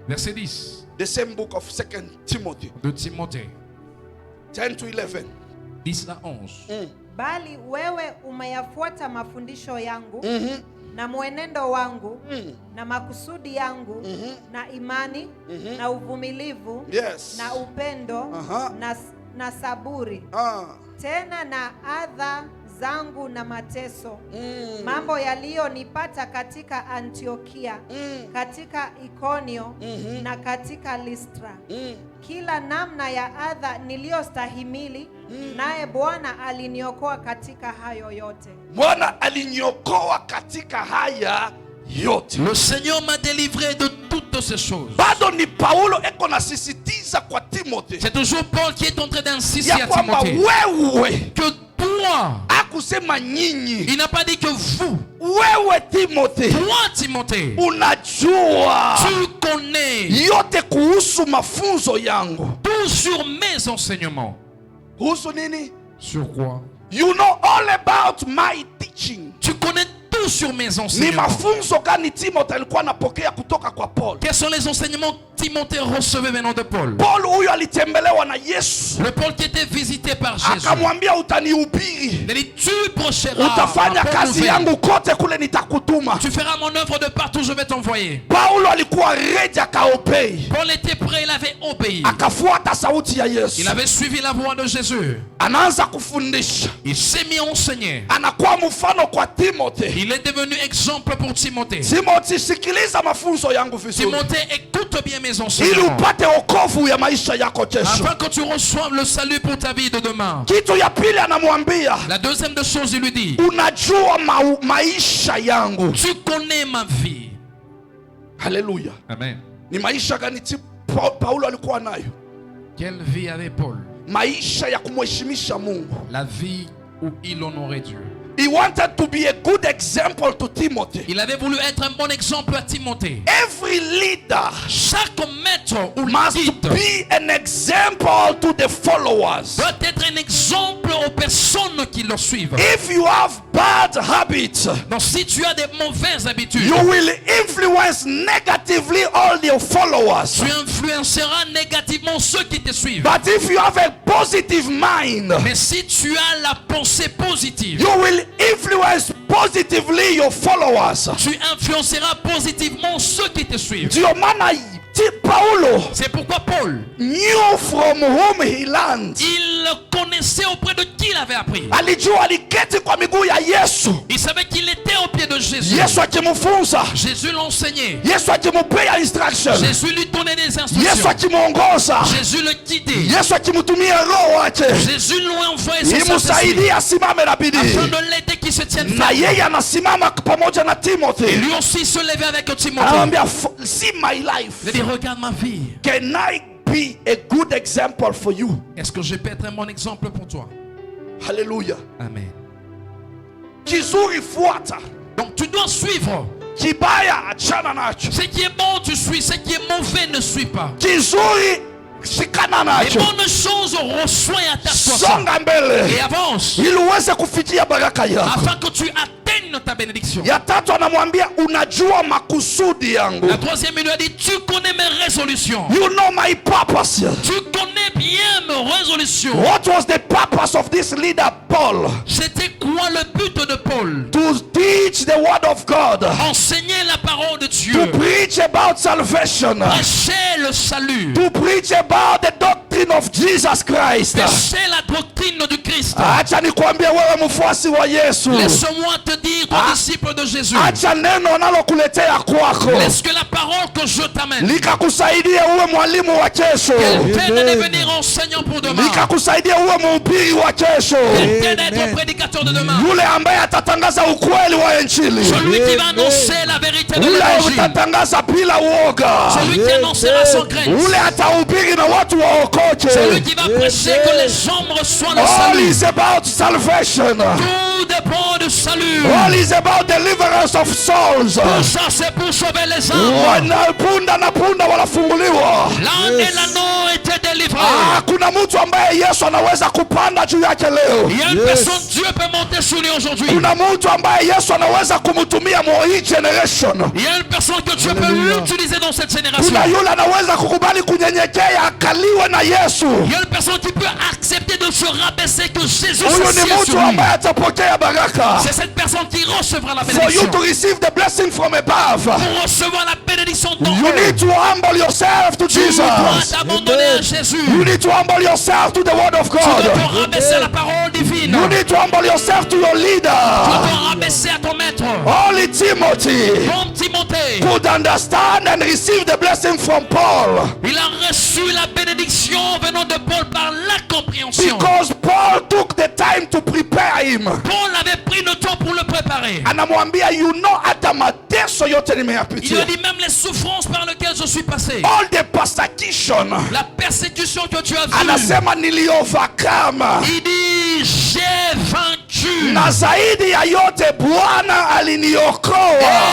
Verset 10. The same book of 2 Timothy. De Timothée. 10 to 11. 10 à 11. Bali wewe umeyafuata mafundisho yangu na mwenendo wangu na makusudi yangu na imani na uvumilivu na upendo na saburi tena na adha zangu na mateso mambo yaliyonipata katika Antiokia katika Ikonio na katika Listra kila namna ya adha niliyostahimili naye Bwana aliniokoa katika hayo yote. Bwana aliniokoa katika haya yote. Le Seigneur m'a délivré de toutes ces choses. Bado ni Paulo eko nasisitiza kwa Timothée. C'est toujours Paul qui est en train d'insister à Timothée. Que toi, akusema nyinyi. Il n'a pas dit que vous. Wewe Timothée. Toi Timothée. Unajua. Tu connais. Yote kuhusu mafunzo yangu. Tout sur mes enseignements. Kuhusu nini? Sur quoi? You know all about my teaching. Tu connais tout sur mes enseignements. Ni mafunzo gani Timothée alikuwa anapokea kutoka kwa Paul? Quels sont les enseignements que Timothée recevait maintenant de Paul? Paul huyo alitembelewa na Yesu. Le Paul qui était visité par Jésus. Akamwambia utanihubiri. Il dit tu prêcheras. Utafanya kazi yangu kote kule nitakutuma. Tu feras mon œuvre de partout je vais t'envoyer. Paulo alikuwa ready akaobey. Paul était prêt, il avait obéi. Akafuata sauti ya Yesu. Il avait suivi la voix de Jésus. Anaanza kufundisha. Il s'est mis à enseigner. Anakuwa mfano kwa Timothée. Il est devenu exemple pour Timothée. Timothée, sikiliza mafunzo yangu vizuri. Timothée, écoute bien mes mes ili enseignements. upate wokovu ya maisha yako kesho. Afin que tu reçoives le salut pour ta vie de demain. Kitu ya pili anamwambia, La deuxième des choses, il lui dit, unajua maisha yangu. tu connais ma vie. Haleluya. Amen. Ni maisha gani Paulo alikuwa nayo? Quelle vie avait Paul? Maisha ya kumheshimisha Mungu. La vie où il honorait Dieu. He wanted to be a good example to Timothy. Il avait voulu être un bon exemple à Timothée. Every leader Chaque maître ou must guide be an example to the followers. doit être un exemple aux personnes qui le suivent. If you have bad habits, Donc si tu as des mauvaises habitudes, you will influence negatively all your followers. tu influenceras négativement ceux qui te suivent. But if you have a positive mind, Mais si tu as la pensée positive, you will influence positively your followers. tu influenceras positivement ceux qui te suivent. Ndio maana Paulo C'est pourquoi Paul, knew from whom he learned. il connaissait auprès de qui il avait appris. Alijua aliketi kwa miguu ya Yesu. Il savait qu'il était au pied de Jésus. Yesu akimfunza, Jésus l'enseignait. Yesu akimpea instruction, Jésus lui donnait des Yesu instructions. akimuongoza, Jésus le guidait. Yesu akimtumia roho wake Jésus lui envoyait son Saint-Esprit imsaidie asimame na bidii. afin de l'aider qu'il se tienne Na ferme. yeye anasimama pamoja na Et Timothy. lui aussi se levait avec Timothée. Anamwambia, see my Il life. dit, regarde ma vie. Can I be a good example for you? Est-ce que je peux être un bon exemple pour toi? Hallelujah. Amen. Kizuri fuata, Donc tu dois suivre. kibaya achana nacho. Ce qui est bon, tu suis. Ce qui est mauvais, ne suis pas. Kizuri shikana Les nacho. bonnes choses, reçois et attache-toi ça. Songa mbele Et avance. ili uweze kufikia baraka yako. Afin que tu atteignes ta bénédiction. Ya tatu anamwambia, unajua makusudi yangu. La troisième, il lui a dit, tu connais mes résolutions. You know my purpose. Tu connais bien mes résolutions. What was the purpose of this leader Paul? C'était quoi le but de Paul? To teach the word of God. Enseigner la parole de To Dieu. preach about salvation. Prêcher le salut. To preach about the doctrine of Jesus Christ. Prêcher la doctrine du Christ. Acha nikwambie wewe mfuasi wa Yesu. Laisse-moi te dire, ton disciple de Jésus. Acha neno nalokuletea kwako Laisse que la parole que je t'amène, likakusaidia uwe mwalimu wa kesho. qu'elle t'aide à devenir enseignant pour demain. Likakusaidia uwe mhubiri wa kesho. Elle t'aide à être prédicateur de demain. Yule ambaye atatangaza ukweli wa injili. Celui qui va annoncer la vérité de Yule l'évangile. utatangaza bila uoga. Celui qui annoncera sans crainte. Yule atahubiri na watu waokoke. Celui qui va prêcher que les hommes reçoivent le All salut. is about salvation. Tout dépend du salut. All is about deliverance of souls. Tout ça c'est pour sauver les âmes. Punda na punda wanafunguliwa. L'âne et l'anneau étaient délivrés. Kuna mtu ambaye Yesu anaweza kupanda juu yake leo. Il y a une personne, Dieu peut monter sur lui aujourd'hui. Kuna mtu ambaye Yesu anaweza kumtumia hii generation. Il y a une personne que Dieu peut l'utiliser dans cette génération. Kuna yule anaweza kukubali kunyenyekea akaliwe na Yesu. Il y a une personne qui peut accepter de se rabaisser que Jésus Huyu s'assied ni mtu sur lui. ambaye atapokea baraka. C'est cette personne qui recevra la For you bénédiction. to receive the blessing from above, Pour recevoir la bénédiction d'en you haut, need to humble yourself to tu dois Jesus. t'abandonner à Jésus. You need to humble yourself to the word of Tu dois God. te rabaisser à la parole divine. You need to humble yourself to your Tu leader. dois te rabaisser à ton maître. Only Timothy Comme Timothée, could understand and receive the blessing from Paul, il a reçu la bénédiction venant de Paul par la compréhension. because Paul took the time to prepare him. Paul avait pris le temps pour le préparer. Anamwambia, you know, hata mateso yote Il lui nimeyapitia, a dit même les souffrances par lesquelles je suis passé. all the persecution, La persécution que tu as vue. anasema niliovercome, Il dit j'ai vaincu. na zaidi ya yote Bwana aliniokoa.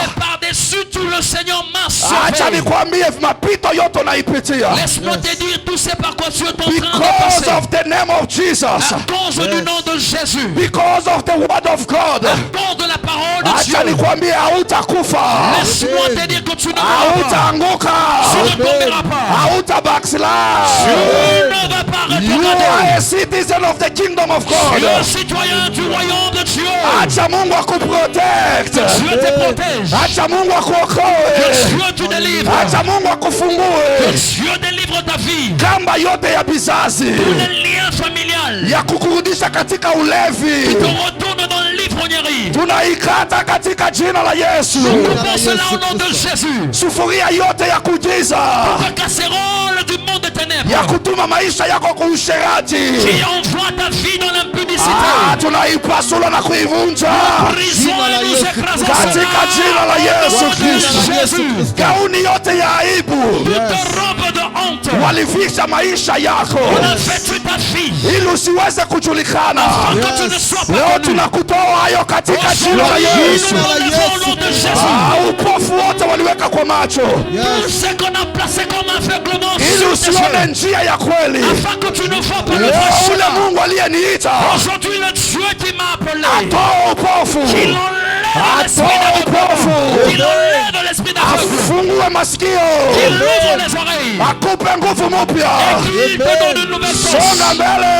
Et par-dessus tout le Seigneur m'a Acha sauvé. nikwambie, mapito yote unaipitia Laisse-moi te dire tout c'est par quoi tu es en train de because passer. of the name of Jesus, À cause du nom de Jésus. because of the word of God. À cause de la parole de Dieu. Acha nikwambie, hautakufa, Laisse-moi te dire que tu ne mourras pas. hautaanguka, Tu ne tomberas pas. hauta backslide. Tu ne vas pas You rétrograder. are a citizen of the kingdom of Tu es un God. citoyen du royaume de Dieu. Acha Mungu akuprotect, Dieu te protège. acha Mungu Que akuokoe, Dieu te délivre. acha Mungu Que akufungue Dieu délivre ta vie. kamba yote ya bizazi Tous les liens familiales ya kukurudisha katika qui ulevi, te retournent dans le l'ivrognerie. tunaikata katika jina la Yesu. Nous Jina la coupons cela Yesu au nom de Kristo. Jésus. Sufuria yote ya kujiza La casserole du monde des ténèbres ya kutuma maisha yako kwa usherati, qui envoie ta vie dans l'impudicité. tunaipasula na kuivunja Prison Jina la et nous Yesu écrasons katika cela. jina la Yesu Au nom de Kristo. Jésus. Gauni yote ya aibu Toute robe de honte. walivisha maisha yako On a vêtu ta fille. ili usiweze kujulikana. Afin que tu ne sois Leo pas connu. tunakutoa hayo katika jina la Aujourd'hui, Yesu. nous l'enlevons au nom de Jésus. Upofu wote waliweka kwa macho Tout Yes. ce qu'on a placé comme aveuglement ili sur tes usione yeux. njia ya kweli. Afin que tu ne vois pas le Leo vrai ule chemin. Mungu aliyeniita Aujourd'hui, le Dieu qui m'a appelé, atoe upofu, il enlève l'esprit atoe d'aveuglement. upofu, Il enlève l'esprit d'aveugle. afungue masikio, Il ouvre les oreilles. akupe nguvu mpya. Et qu'il te donne une nouvelle force. Songa mbele,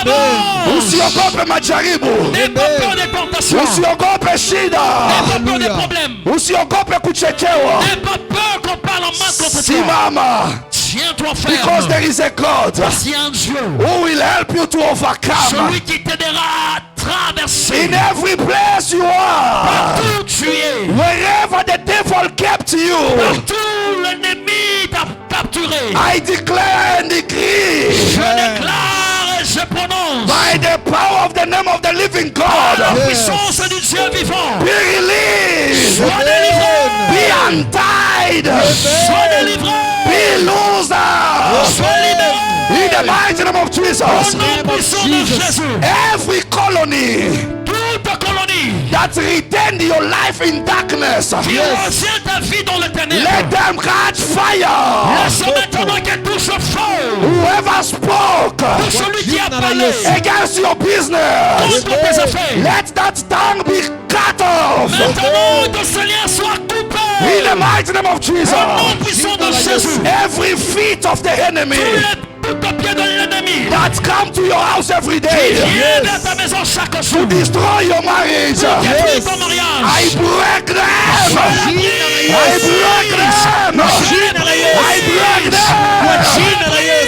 Amen. usiogope majaribu, N'aie pas peur des tentations. usiogope shida, N'aie pas peur des Alléluia. problèmes. usiogope kuchekewa. N'aie pas peur qu'on parle en mal contre toi. Simama, Tiens-toi because ferme. there is a God Parce qu'il y a un Dieu. who will help you to overcome. Celui qui t'aidera à traverser. In every place you are, Partout où tu es. wherever the devil kept you, Partout l'ennemi t'a capturé. I declare and decree Je déclare et je prononce. by the power of the name of the living Par la God, puissance du Dieu vivant. be released, Sois délivré. be untied, Sois délivré. be loosed Sois libéré. in the mighty name of Au Jesus. nom puissant de Jésus. Every colony Toute colonie that retained your life in darkness, qui retient ta vie dans le let ténèbre. them catch fire. Laisse maintenant qu'elle touche au feu. Whoever spoke Pour celui qui a parlé against your business, contre tes affaires. let that tongue be cut off Maintenant que ce lien soit coupé. in the mighty name of Au Jesus. nom puissant de Jésus. Every feet of the enemy Tous les pieds de l'ennemi. that come to your house every day Viens vers ta maison chaque jour. to destroy your marriage, Détruis ton I mariage. break them. I break them. I break them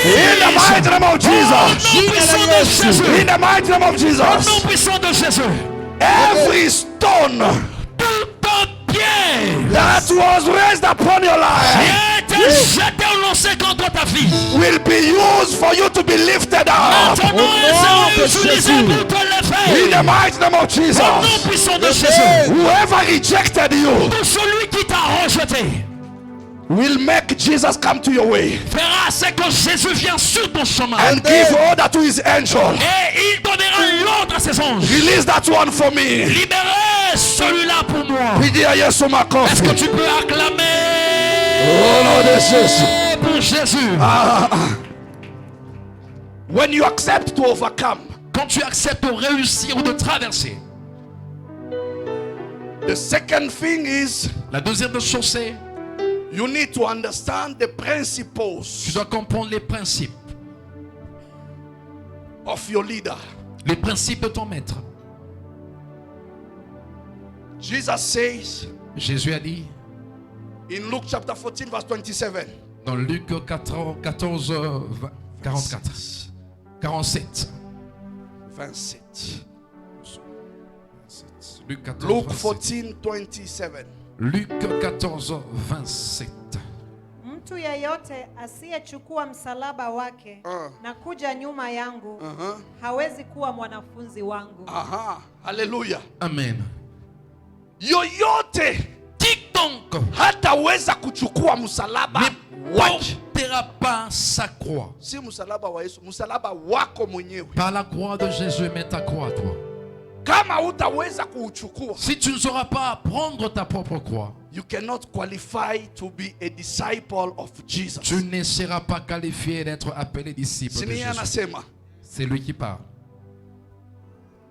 in the mighty name of Au Jesus. nom puissant de Jésus. In the mighty name of Au Jesus. nom puissant de Jésus. Every stone Tout un pied that was raised upon your life qui a été jeté ou lancé contre ta vie. will be used for you to be lifted up. Maintenant, elle sera utilisée pour te In the lever. mighty name of Au Jesus. nom puissant de Jésus. Whoever rejected you Pour celui qui t'a rejeté, will make Jesus come to your way verra ce que Jésus vient sur ton chemin. and give order to his angel. Et il donnera l'ordre à ses anges. Release that one for me. Libérez celui-là pour moi. Pidia Yesu Est-ce makofi. que tu peux acclamer Oh Lord Jesus. pour Jésus? When you accept to overcome, Quand tu acceptes de réussir ou de traverser, the second thing is la deuxième des choses, c'est you need to understand the tu principles dois comprendre les principes. of your leader. Les principes de ton maître. Jesus says Jésus a dit in Luke chapter 14 verse 27, dans Luc 14, 44, 47. 27. Luc 14, Luke 27. 14:27. Luc 14, 27. Mtu yeyote asiyechukua msalaba wake na kuja nyuma yangu hawezi kuwa mwanafunzi wangu. Aha, hallelujah. Amen. Yoyote Quiconque hataweza kuchukua msalaba ne wake, portera pas sa croix. si msalaba wa Yesu, msalaba wako mwenyewe. Par la croix de Jésus, mets ta croix, toi. Kama hutaweza kuuchukua, Si tu ne sauras pas prendre ta propre croix, you cannot qualify to be a disciple of Jesus. tu ne seras pas qualifié d'être appelé disciple de Sini Jésus. anasema C'est lui qui parle.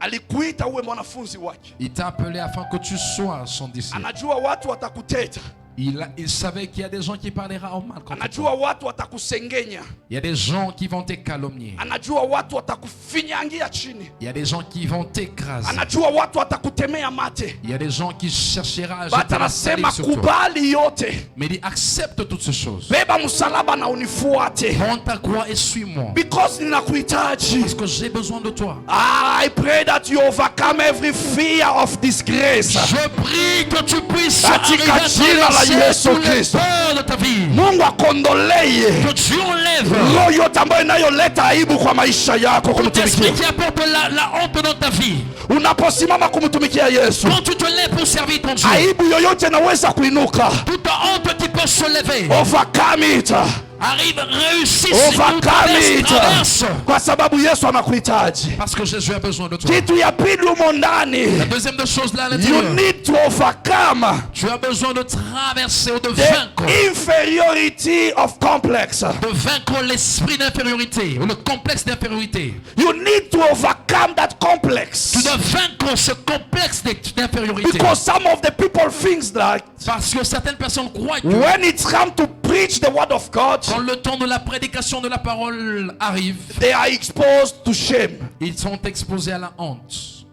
alikuita uwe mwanafunzi wake. Il t'a appelé afin que tu sois son disciple. Anajua watu watakuteta, Il savait qu'il y a des gens qui parleront mal contre toi. Anajua watu watakusengenya. Il y a des gens qui vont te calomnier. Anajua watu watakufinyangia chini. Il y a des gens qui vont t'écraser. Anajua watu watakutemea mate. Il y a des gens qui chercheront à But jeter la salive anasema sur toi. kubali yote. Mais il dit accepte toutes ces choses. Beba msalaba na unifuate. Prends ta croix et suis-moi. Because ninakuhitaji. Parce que j'ai besoin de toi. I pray that you overcome every fear of disgrace. Je prie que tu puisses Katika arriver à jina la traverser Yesu tous les Kristo. peurs de ta vie. Mungu akondolee Que Dieu enlève roho yote ambayo inayoleta aibu kwa maisha yako tout esprit kumtumikia. qui apporte la honte dans ta vie. Unaposimama kumtumikia Yesu, Quand tu te lèves pour servir ton Dieu, aibu yoyote inaweza kuinuka. toute honte qui peut se lever, Overcome it. arrive, réussisse, Overcome it. traverse. Kwa sababu Yesu anakuhitaji. Parce que Jésus a besoin de toi. Kitu ya pili humo ndani, La deuxième des choses là à you l'intérieur, need to overcome tu as besoin de traverser ou de the vaincre. inferiority of complex. De vaincre l'esprit d'infériorité ou le complexe d'infériorité. You need to overcome that complex. Tu dois vaincre ce complexe d'infériorité. Because some of the people think that Parce que certaines personnes croient que when it's come to preach the word of God, quand le temps de la prédication de la parole arrive, they are exposed to shame. ils sont exposés à la honte.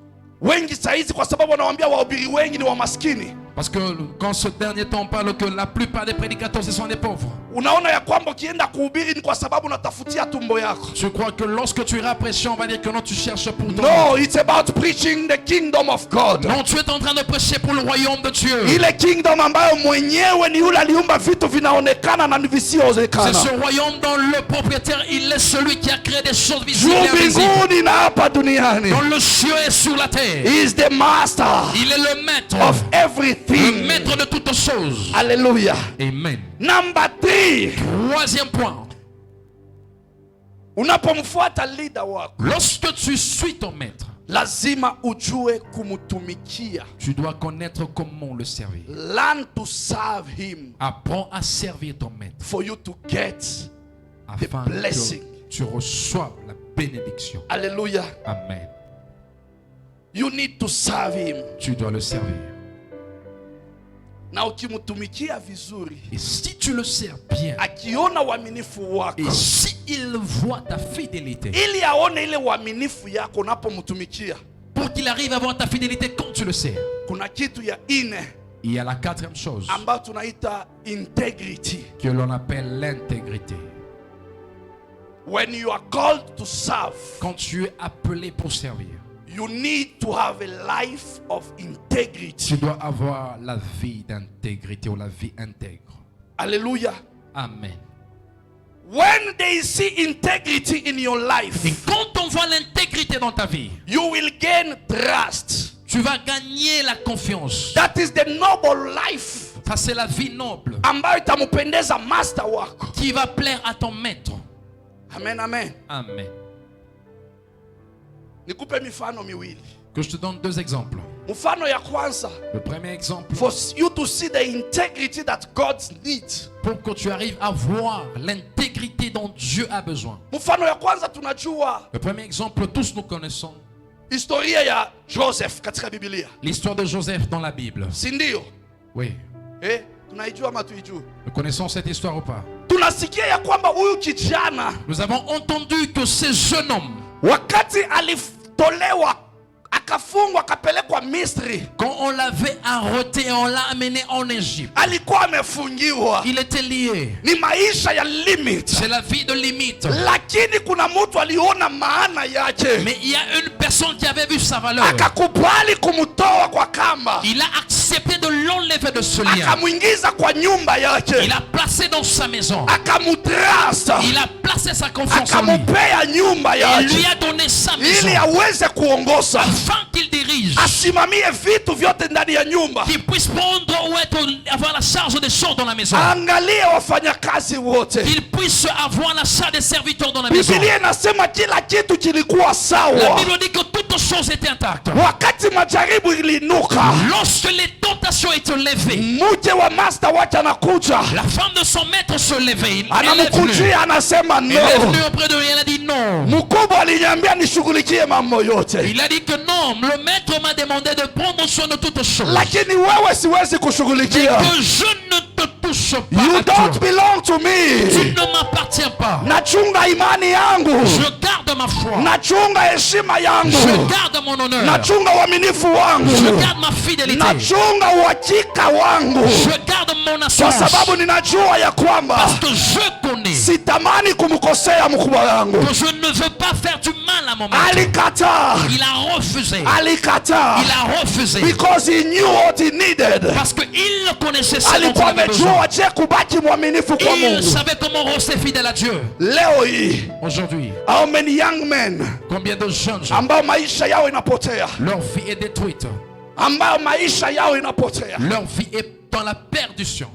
Wengi saizi kwa sababu wanawaambia wahubiri wengi ni wa maskini. Parce que quand ce dernier temps on parle que la plupart des prédicateurs ce sont des pauvres. Unaona ya kwamba ukienda kuhubiri ni kwa sababu unatafutia tumbo yako. Je crois que lorsque tu iras prêcher, on va dire que non, tu cherches pour ton No, it's about preaching the kingdom of God. non, tu es en train de prêcher pour le royaume de Dieu. Ile kingdom ambayo mwenyewe ni yule aliumba vitu vinaonekana na C'est visiozekana. ce royaume dont le propriétaire, il est celui qui a créé des choses visibles Juu et invisibles. mbinguni na hapa duniani. Dans le ciel et sur la terre. He is the master Il est le maître. of Le everything. maître de toutes choses. Hallelujah. Amen. Number 3. Troisième point. Unapomfuata leader wako, Lorsque tu suis ton maître, lazima ujue kumutumikia. tu dois connaître comment le servir. Learn to serve him Apprends à servir ton maître for you to get the afin que blessing. tu reçoives la bénédiction. Hallelujah. Amen. You need to serve him. Tu dois le servir. Na ukimutumikia vizuri, Et si tu le sers bien, akiona uaminifu wako, et si il voit ta fidélité, ili aone ile uaminifu yako unapomtumikia, pour qu'il arrive à voir ta fidélité quand tu le sers, kuna kitu ya ine il y a la quatrième chose ambayo tunaita integrity. que l'on appelle l'intégrité. When you are called to serve, Quand tu es appelé pour servir, you need to have a life of integrity. tu dois avoir la vie d'intégrité ou la vie intègre. Hallelujah. Amen. When they see integrity in your Et life, quand on voit l'intégrité dans ta vie, you will gain trust. tu vas gagner la confiance. That is the noble life Ça, c'est la vie noble ambayo itamupendeza master wako. qui va plaire à ton maître. Amen, amen. Amen. Nikupe mifano miwili. Que je te donne deux exemples. Mfano ya kwanza, Le premier exemple, for you to see the integrity that God needs. pour que tu arrives à voir l'intégrité dont Dieu a besoin. Mfano ya kwanza tunajua Le premier exemple, tous nous connaissons historia ya Joseph katika Biblia. l'histoire de Joseph dans la Bible. Si ndio? Oui. Tunaijua ama tuijue? Nous connaissons cette histoire ou pas? Tunasikia ya kwamba huyu kijana Nous avons entendu que ce jeune homme, wakati alitolewa akafungwa akapelekwa Misri, quand on l'avait arrêté et on l'a amené en Égypte, alikuwa amefungiwa. il était lié. Ni maisha ya limit. C'est la vie de limite. Lakini kuna mtu aliona maana yake, Mais il y a une personne qui avait vu sa valeur. akakubali kumtoa kwa kamba, Il a accepté de l'enlever de ce lien. akamwingiza kwa nyumba yake, Il a placé dans sa maison. akamutrust, Il a placé sa confiance en lui. akamupea nyumba Il lui yake a donné sa maison ili aweze kuongoza, afin qu'il dirige, asimamie vitu vyote ndani ya nyumba. qu'il puisse prendre ou avoir la charge des choses dans la maison, Angalia wafanyakazi wote. qu'il puisse avoir la charge des serviteurs dans la maison. Biblia inasema kila kitu kilikuwa La sawa. Bible dit que toutes choses étaient intactes. Wakati majaribu iliinuka, Lorsque les tentations étaient levées, mke wa master wake anakuja, la femme de son maître se levait. Elle est venue. anamkujia anasema Elle est venue no. auprès de lui. Elle a dit non. Mkubwa aliniambia nishughulikie mambo yote, Il a dit que non. Le maître m'a demandé de prendre soin de toutes choses. lakini wewe siwezi kushughulikia. Que je ne touche pas You à toi. don't belong to Tu me. ne m'appartiens pas. Nachunga imani yangu. Je garde ma foi. Nachunga heshima yangu. Je garde mon honneur. Nachunga uaminifu wangu. Je garde ma fidélité. Nachunga uhakika wangu. Je garde mon Kwa assurance. sababu ninajua ya kwamba Parce que je connais sitamani kumkosea mkubwa wangu. que je ne veux pas faire du mal à mon maître. Alikataa. Il a refusé. Alikataa. Il a refusé. Because he knew what he needed. Parce qu'il le connaissait ce dont Alikuwa il avait besoin. amejua je kubaki mwaminifu kwa Il Mungu. savait comment rester fidèle à Dieu. Leo hii, Aujourd'hui, how many young men combien de jeunes gens, ambao maisha yao inapotea, leur vie est détruite. ambao maisha yao inapotea Leur vie est dans la perdition.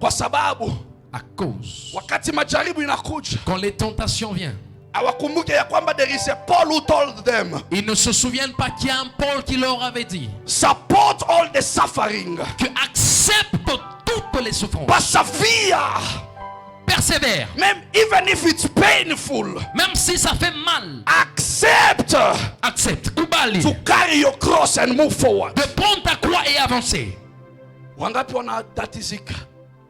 kwa sababu À cause, wakati majaribu inakuja quand les tentations viennent, hawakumbuke ya kwamba there is a Paul who told them, ils ne se souviennent pas qu'il y a un Paul qui leur avait dit support all the suffering, que accepte toutes les souffrances, persevere, persévère, même even if it's painful, même si ça fait mal, accept accepte, kubali, to carry your cross and move forward. de prendre ta croix et avancer. Wangapi wanatatizika?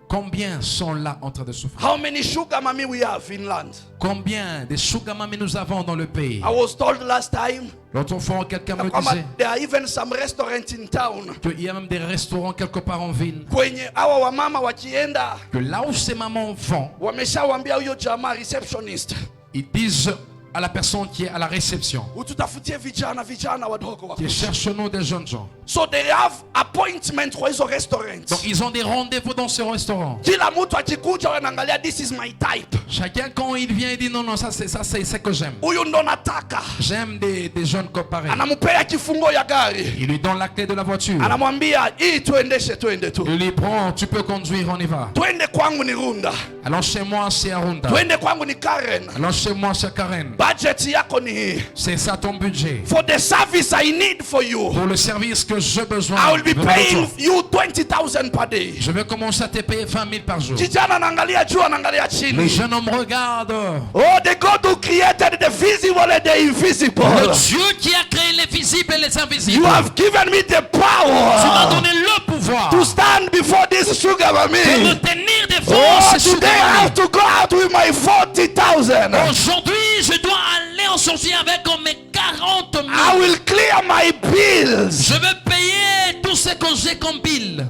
Combien sont là en train de souffrir? How many sugar mommy we have in land? Combien de sugar mami nous avons dans le pays? I was told last time L'autre fois, quelqu'un me kwamba disait there are even some restaurants in town qu'il y a même des restaurants quelque part en ville, kwenye hawa wamama wakienda que là où ces mamans vont, wameshawambia huyo jamaa receptionist, ils disent à la personne qui est à la réception, ututafutie vijana wadogo qui wako. cherche-nous des jeunes gens. So they have appointment kwa hizo restaurants. Donc ils ont des rendez-vous dans ce restaurant. Kila mtu akikuja wanaangalia, this is my type, Chacun quand il vient, il dit non, non, ça c'est que j'aime. huyu ndo nataka. J'aime des jeunes comparés. Anampea kifungo ya gari, Il lui donne la clé de la voiture. anamwambia hii tuendeshe, twende tu, Il lui prend, tu peux conduire, on y va. twende kwangu ni Runda, Alors chez moi c'est Arunda. twende kwangu ni Karen, Alors chez moi c'est Karen. budget yako ni hii. C'est ça ton budget. For the service I need for you, Pour le service que j'ai besoin, I will be venant de paying toi, you 20,000 per day. je vais commencer à te payer 20 000 par jour. Kijana anaangalia juu, anaangalia Les chini. jeunes hommes regardent. Oh, the God who created the visible and the invisible. Le Dieu qui a créé les visibles et les invisibles. You have given me the Tu m'as power donné le pouvoir to stand before this sugar de me mommy. tenir devant Oh, ces today I have to go out with my 40,000. Aujourd'hui, je dois aller en sortie avec mes 40 000. I will clear my bills. Je veux payer tout ce que j'ai comme bill.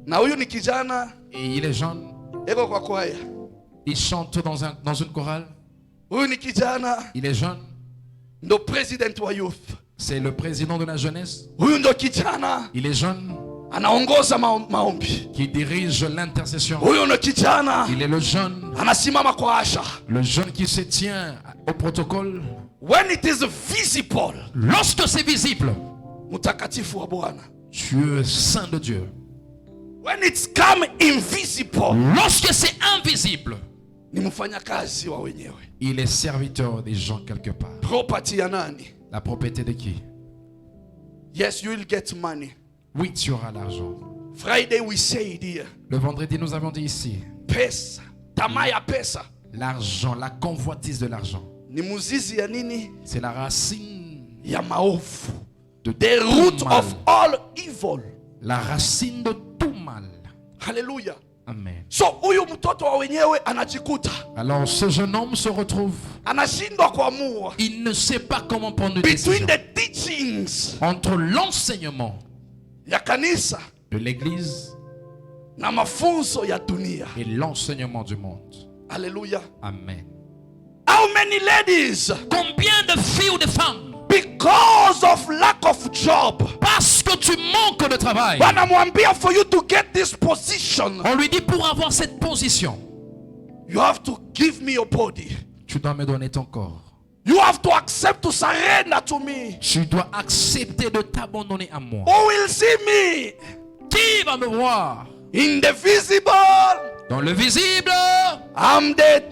Na huyu ni kijana Et il est jeune. eko kwa kwaya. Il chante dans une chorale. Huyu ni kijana Il est jeune. ndo president wa youth. C'est le président de la jeunesse. Huyu ndo kijana Il est jeune. anaongoza maombi. Qui dirige l'intercession. Huyu ndo kijana Il est le jeune. anasimama kwa asha. Le jeune qui se tient au protocole. When it is visible, Lorsque c'est visible, mtakatifu wa Bwana. tu es saint de Dieu. When it's come invisible, Lorsque c'est invisible, ni mfanyakazi wa wenyewe. il est serviteur des gens quelque part. Property ya nani? La propriété de qui? Yes, you will get money. Oui, tu auras l'argent. Friday we said here, Le vendredi, nous avons dit ici, pesa, tamaa ya pesa l'argent, la convoitise de l'argent, ni muzizi ya nini? c'est la racine Ya maovu. de The tout root mal. of all evil. La racine de tout mal. Hallelujah. Amen. So huyu mtoto wa wenyewe anajikuta Alors ce jeune homme se retrouve, anashindwa kuamua il ne sait pas comment prendre une between décision the teachings entre l'enseignement ya kanisa de l'église na mafunzo ya dunia. et l'enseignement du monde. Hallelujah. Amen. How many ladies, Combien de filles ou de femmes, because of lack of job, parce que tu manques de travail, wanamwambia for you to get this position, on lui dit pour avoir cette position, you have to give me your body. tu dois me donner ton corps. You have to accept to surrender to me. Tu dois accepter de t'abandonner à moi. Who will see me Qui va me voir? in the visible? Dans le visible, I'm the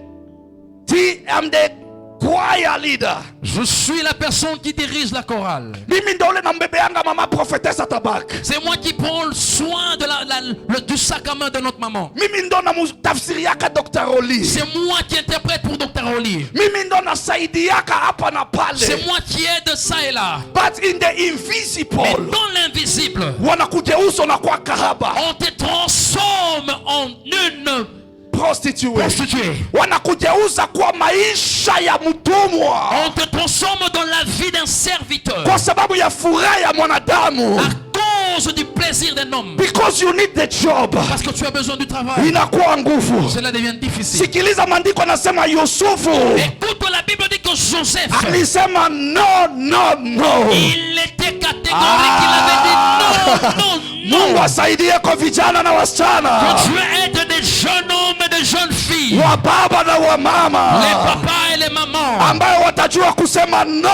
choir leader. Je suis la personne qui dirige la chorale. Mimi ndo ule nambebeanga mama prophetessa Tabak. C'est moi qui prends le soin de du sac à main de notre maman. Mimi ndo namutafsiriaka Dr. Oli. C'est moi qui interprète pour Dr. Oli. Mimi ndo nasaidiaka hapa na pale. C'est moi qui aide ça et là. But in the invisible, Mais dans l'invisible, wanakugeuza unakuwa kahaba, on te transforme en une prostituée. prostituée. Wanakugeuza kwa maisha ya mtumwa On te transforme dans la vie d'un serviteur. kwa sababu ya furaha ya mwanadamu. À cause du plaisir d'un homme. Because you need the job. Parce que tu as besoin du travail. Inakuwa nguvu. Cela devient difficile. Sikiliza maandiko anasema Yusufu Écoute, la Bible dit que Joseph, alisema no, no, no. il était catégorique, il avait dit non, non, Mungu non. asaidie kwa vijana na wasichana, Que Dieu aide des jeunes hommes et des jeunes filles, wa baba na wa les mama, papas et les mamans, ambayo watajua kusema no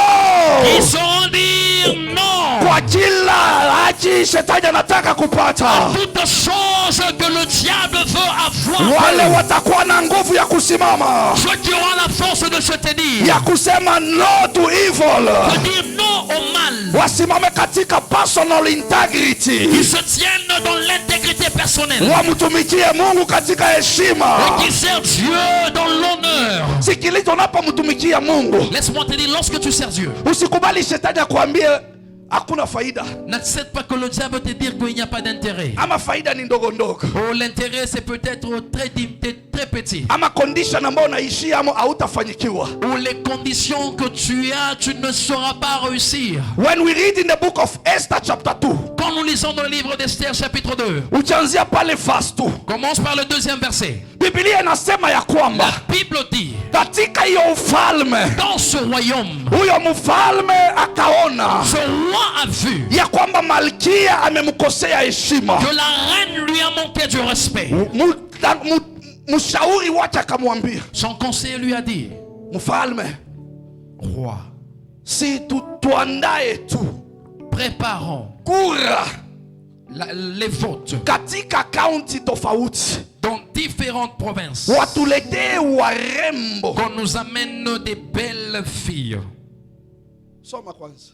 qui sauront dire non kwa kila haki shetani anataka kupata. toutes choses que le diable veut Wale avoir. watakuwa na nguvu ya kusimama, Ceux qui auront la force de se tenir, ya kusema no to de evil, dire non au mal, wasimame katika personal integrity, qui se tiennent dans l'intégrité personnelle wamtumikie Mungu katika heshima. et qui servent Dieu dans l'honneur. Sikiliza, unapomtumikia Mungu Laisse-moi te dire, lorsque tu sers Dieu, usikubali shetani akwambie hakuna faida, n'accepte pas que le diable te dise qu'il n'y a pas d'intérêt. ama faida ni ndogo ndogo, Oh, l'intérêt c'est peut-être très petit. ama condition ambayo unaishia amo hautafanyikiwa. Ou les conditions que tu as, tu ne sauras pas réussir. When we read in the book of Esther chapter 2, Quand nous lisons dans le livre d'Esther chapitre 2, ukianzia pale verse 2, commence par le deuxième verset. Biblia inasema ya kwamba La Bible dit, katika hiyo ufalme, dans ce royaume, huyo mfalme akaona ce roi a vu ya kwamba malkia amemkosea heshima. que la reine lui a manqué du respect. Mshauri wake akamwambia, Son conseiller lui a dit, mfalme, roi, si tuandae tu préparons kura les votes katika kaunti tofauti, dans différentes provinces, watuletee warembo. qu'on nous amène des belles filles. Soma kwanza.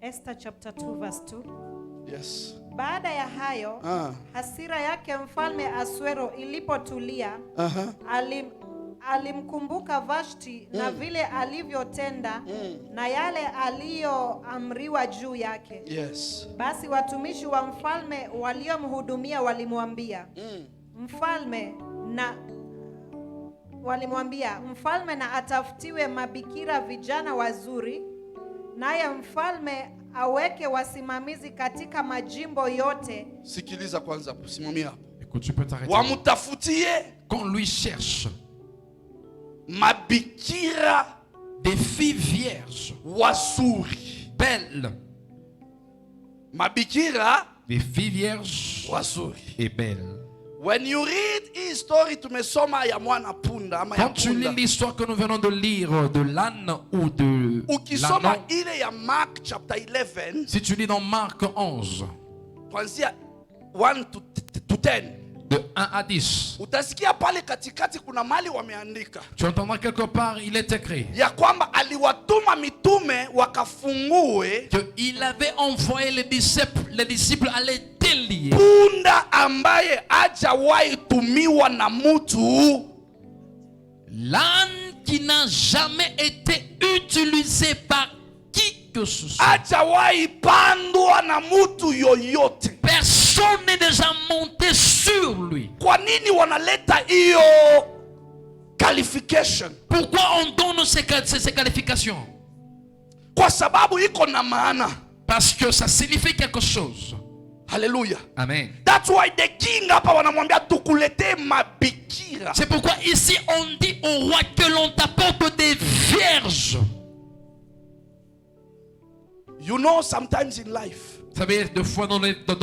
Esther chapter 2 verse 2. Yes. Baada ya hayo, hasira yake mfalme Asuero ilipotulia, alimkumbuka Vashti na vile alivyotenda na yale aliyoamriwa juu yake. Yes. Basi watumishi wa mfalme waliomhudumia walimwambia mfalme na atafutiwe mabikira vijana wazuri, naye mfalme aweke wasimamizi katika majimbo yote. Sikiliza kwanza, simamia hapo. Écoute, tu peux t'arrêter. Wamutafutie Qu'on lui cherche mabikira des filles vierges, wazuri. belles, Mabikira des filles vierges wazuri. et belles. When you read hii story tumesoma ya mwana punda ama ya Quand tu lis punda. l'histoire que nous venons de lire de l'âne ou de Ukisoma l'ânon, ile ya Mark chapter 11 si tu lis dans Marc 11, kuanzia 1 to 10, de 1 à 10, utasikia pale katikati kuna mali wameandika tu entendras quelque part, il est écrit ya kwamba aliwatuma mitume wakafungue qu'il avait envoyé les disciples aller délier punda ambaye hajawahi tumiwa na mtu, l'âne qui n'a jamais été utilisé par qui que ce soit. hajawahi pandwa na mtu yoyote. Personne n'est déjà monté sur lui. Kwa nini wanaleta hiyo qualification? Pourquoi on donne ces qualifications? Kwa sababu iko na maana. Parce que ça signifie quelque chose. Hallelujah. Amen. That's why the king hapa wanamwambia tukulete mabikira. C'est pourquoi ici on dit au roi que l'on t'apporte des vierges. You know, sometimes in life, Vous savez, deux fois dans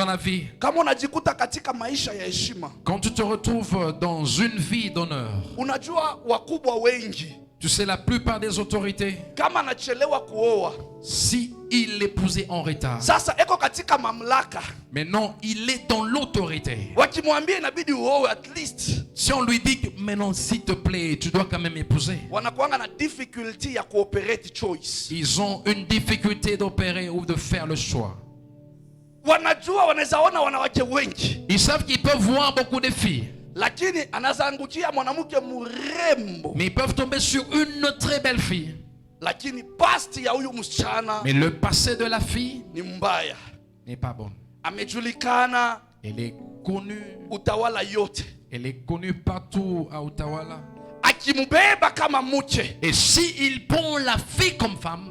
la vie, kama unajikuta katika maisha ya heshima, quand tu te retrouves dans une vie d'honneur, unajua wakubwa wengi tu sais, la plupart des autorités, kama anachelewa kuoa, si il l'épousait en retard, sasa eko katika mamlaka, mais non, il est dans l'autorité. wakimwambia inabidi uoe at least Si on lui dit que maintenant, s'il te plaît, tu dois quand même épouser. wanakuanga na difficulty ya kuoperate choice. Ils ont une difficulté d'opérer ou de faire le choix. Wanajua wanaweza ona wanawake wengi, Ils savent qu'ils peuvent voir beaucoup de filles, lakini anazaangukia mwanamke mrembo, mais ils peuvent tomber sur une très belle fille. lakini past ya huyu msichana Mais le passé de la fille ni mbaya. n'est pas bon. Amejulikana Elle est connue. utawala yote, Elle est connue partout à Utawala. akimbeba kama mche, Et s'il prend la fille comme femme,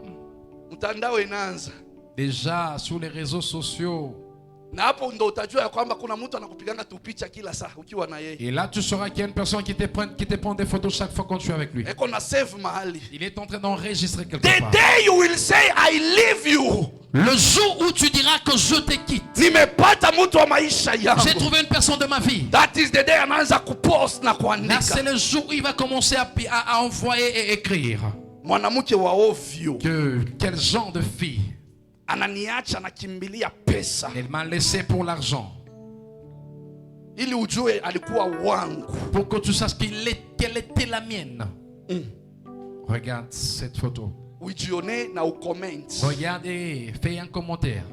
mtandao inaanza. déjà sur les réseaux sociaux, Na hapo ndo utajua ya kwamba kuna mtu anakupiganga tu picha kila saa ukiwa na yeye. et là tu sauras qu'il y a une personne qui te prend des photos chaque fois quand tu es avec lui. Eko na save mahali. Il est en train d'enregistrer quelque The part. day you will say I leave you, Le jour où tu diras que je te quitte, nimepata mtu wa maisha j'ai yangu, trouvé une personne de ma vie. that is the day anaanza kupost na Là, c'est kuandika. le jour où il va commencer à envoyer et écrire. Mwanamke wa ovyo Quel genre de fille? ananiacha nakimbilia pesa, Elle m'a laissé pour l'argent. ili ujue alikuwa wangu. Pour que tu saches qu'elle était la mienne. Regarde cette photo. Ujione na ucomment. Regarde et fais un commentaire.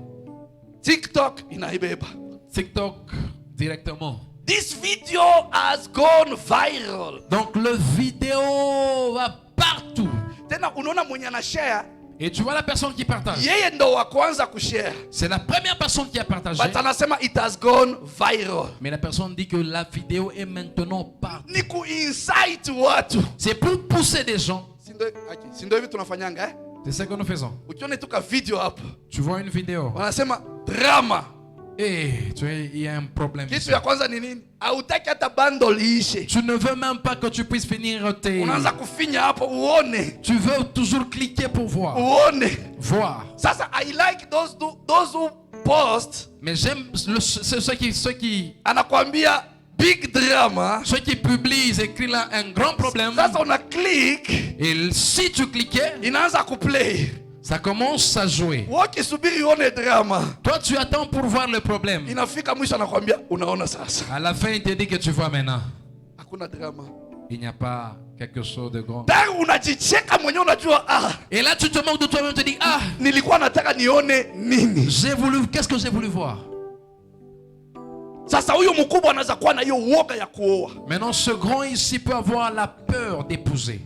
TikTok inaibeba. TikTok directement. This video has gone viral. Donc le vidéo va partout. Tena unaona mwenye ana share, Et tu vois la personne qui partage. yeye ndo wa kwanza kushare. C'est la première personne qui a partagé. But anasema it has gone viral. Mais la personne dit que la vidéo est maintenant partout. Ni ku-incite watu. C'est pour pousser des gens. Si ndio hivi tunafanyanga eh? C'est ce que nous faisons. Ukione tuka video hapo, Tu vois une vidéo. wanasema drama. Et tu vois, il y a un problème ici. Kitu ya kwanza ni nini? Hautaki hata bundle iishe. Tu ne veux même pas que tu puisses finir tes... Unaanza kufinya hapo uone. Tu veux toujours cliquer pour voir. Uone. Voir. Sasa I like those who post. Mais j'aime ceux qui Anakuambia big drama. Ceux qui publient, ils écrivent là un grand problème. Sasa una click, Et si tu cliquais, inaanza kuplay. ça commence à jouer. Wakisubiri uone drama, Toi, tu attends pour voir le problème. inafika mwisho anakuambia unaona sasa. À la fin, il te dit que tu vois maintenant. Hakuna drama. Il n'y a pas quelque chose de grand. Tayari unajicheka mwenyewe unajua Et là, tu te moques de toi-même, tu te dis, ah, nilikuwa nataka nione nini. qu'est-ce que j'ai voulu voir? Sasa huyo mkubwa anaweza kuwa na hiyo uoga ya kuoa. Maintenant, ce grand ici peut avoir la peur d'épouser.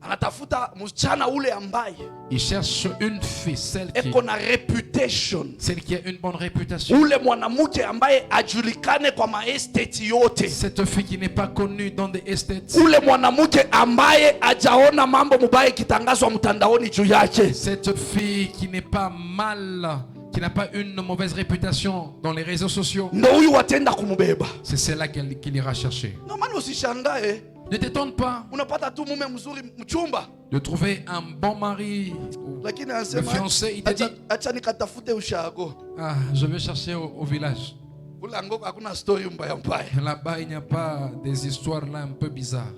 Anatafuta msichana ule ambaye Il cherche une fille, celle eko na reputation. qui a une bonne réputation. Ule mwanamke ambaye ajulikane kwa maestate yote. Cette fille qui n'est pas connue dans des estates. Ule mwanamke ambaye ajaona mambo mubaya kitangazwa mtandaoni juu yake. Cette fille qui n'est pas mal, qui n'a pas une mauvaise réputation dans les réseaux sociaux. Ndio huyu watenda kumubeba. C'est celle-là qu'il ira chercher. Ndio maana usishangae Ne t'étonne pas unapata tu mume mzuri mchumba, de trouver un bon mari, lakini le anasema fiancé, il te dit, acha nikatafute ushago. ah, je vais chercher au village. Kule ngoko hakuna story mbaya mbaya. Là-bas, il n'y a pas des histoires là un peu bizarres.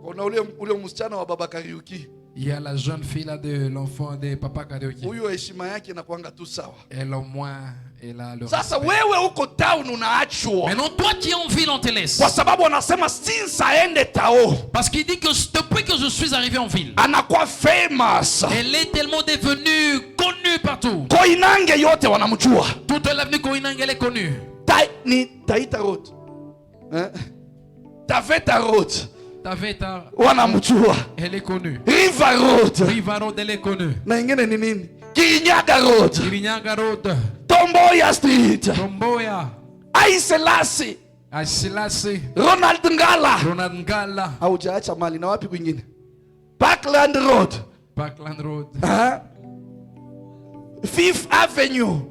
Kuna ule msichana wa baba Kariuki. Il y a la jeune fille là de l'enfant de Papa Karaoke. Huyo heshima yake inakuanga tu sawa. Elle au moins, elle a le Sasa respect. wewe uko town unaachwa. Maintenant, toi qui es en ville, on te laisse. Kwa sababu anasema since aende tao Parce qu'il dit que depuis que je suis arrivé en ville, anakuwa famous. elle est tellement devenue connue partout. Koinange yote wanamjua. Toute l'avenue Koinang, elle est connue. Ni Taita Road. Taveta Road. Taveta, Wanamjua. elle est connue. River Road. Riva Road, elle est connue. Na ingine ni nini? Kirinyaga Road. Kirinyaga Road, Tomboya Street. Tomboya, Aiselasi. Asilasi, Ronald Ngala. Ronald Ngala, Haujaacha mali na wapi kwingine? Parkland Road. Parkland Road, Fifth Avenue.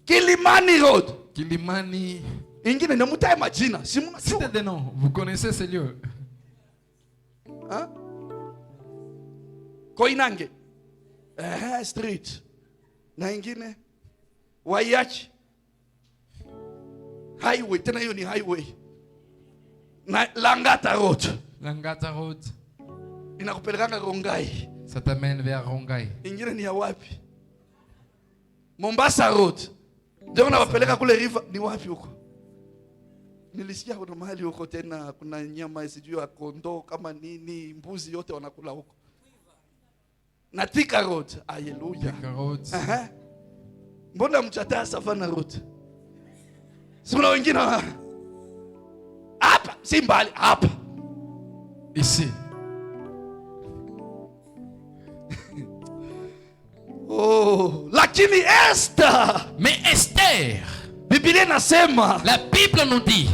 Kilimani Road. Kilimani. Ingine ni mutaye majina. Si mnajua. C'était des noms. Vous connaissez ces lieux? Koinange. Street. Na ingine Wayachi. Highway, tena hiyo ni highway. Na Langata Road. Langata Road, Inakupelekanga Rongai. ça t'amène vers Rongai. Ingine ni ya wapi? Mombasa Road. Ndio unawapeleka kule river, ni wapi huko? Nilisikia kuna mahali huko tena kuna nyama sijui ya kondoo kama nini, mbuzi yote wanakula huko. Na Thika Road. Haleluya. Thika Road. Mbona mchataa Savannah Road? Si kuna wengine hapa, si mbali hapa. Ici. Oh, lakini Esther. Mais Esther, Biblia inasema la Bible nous dit,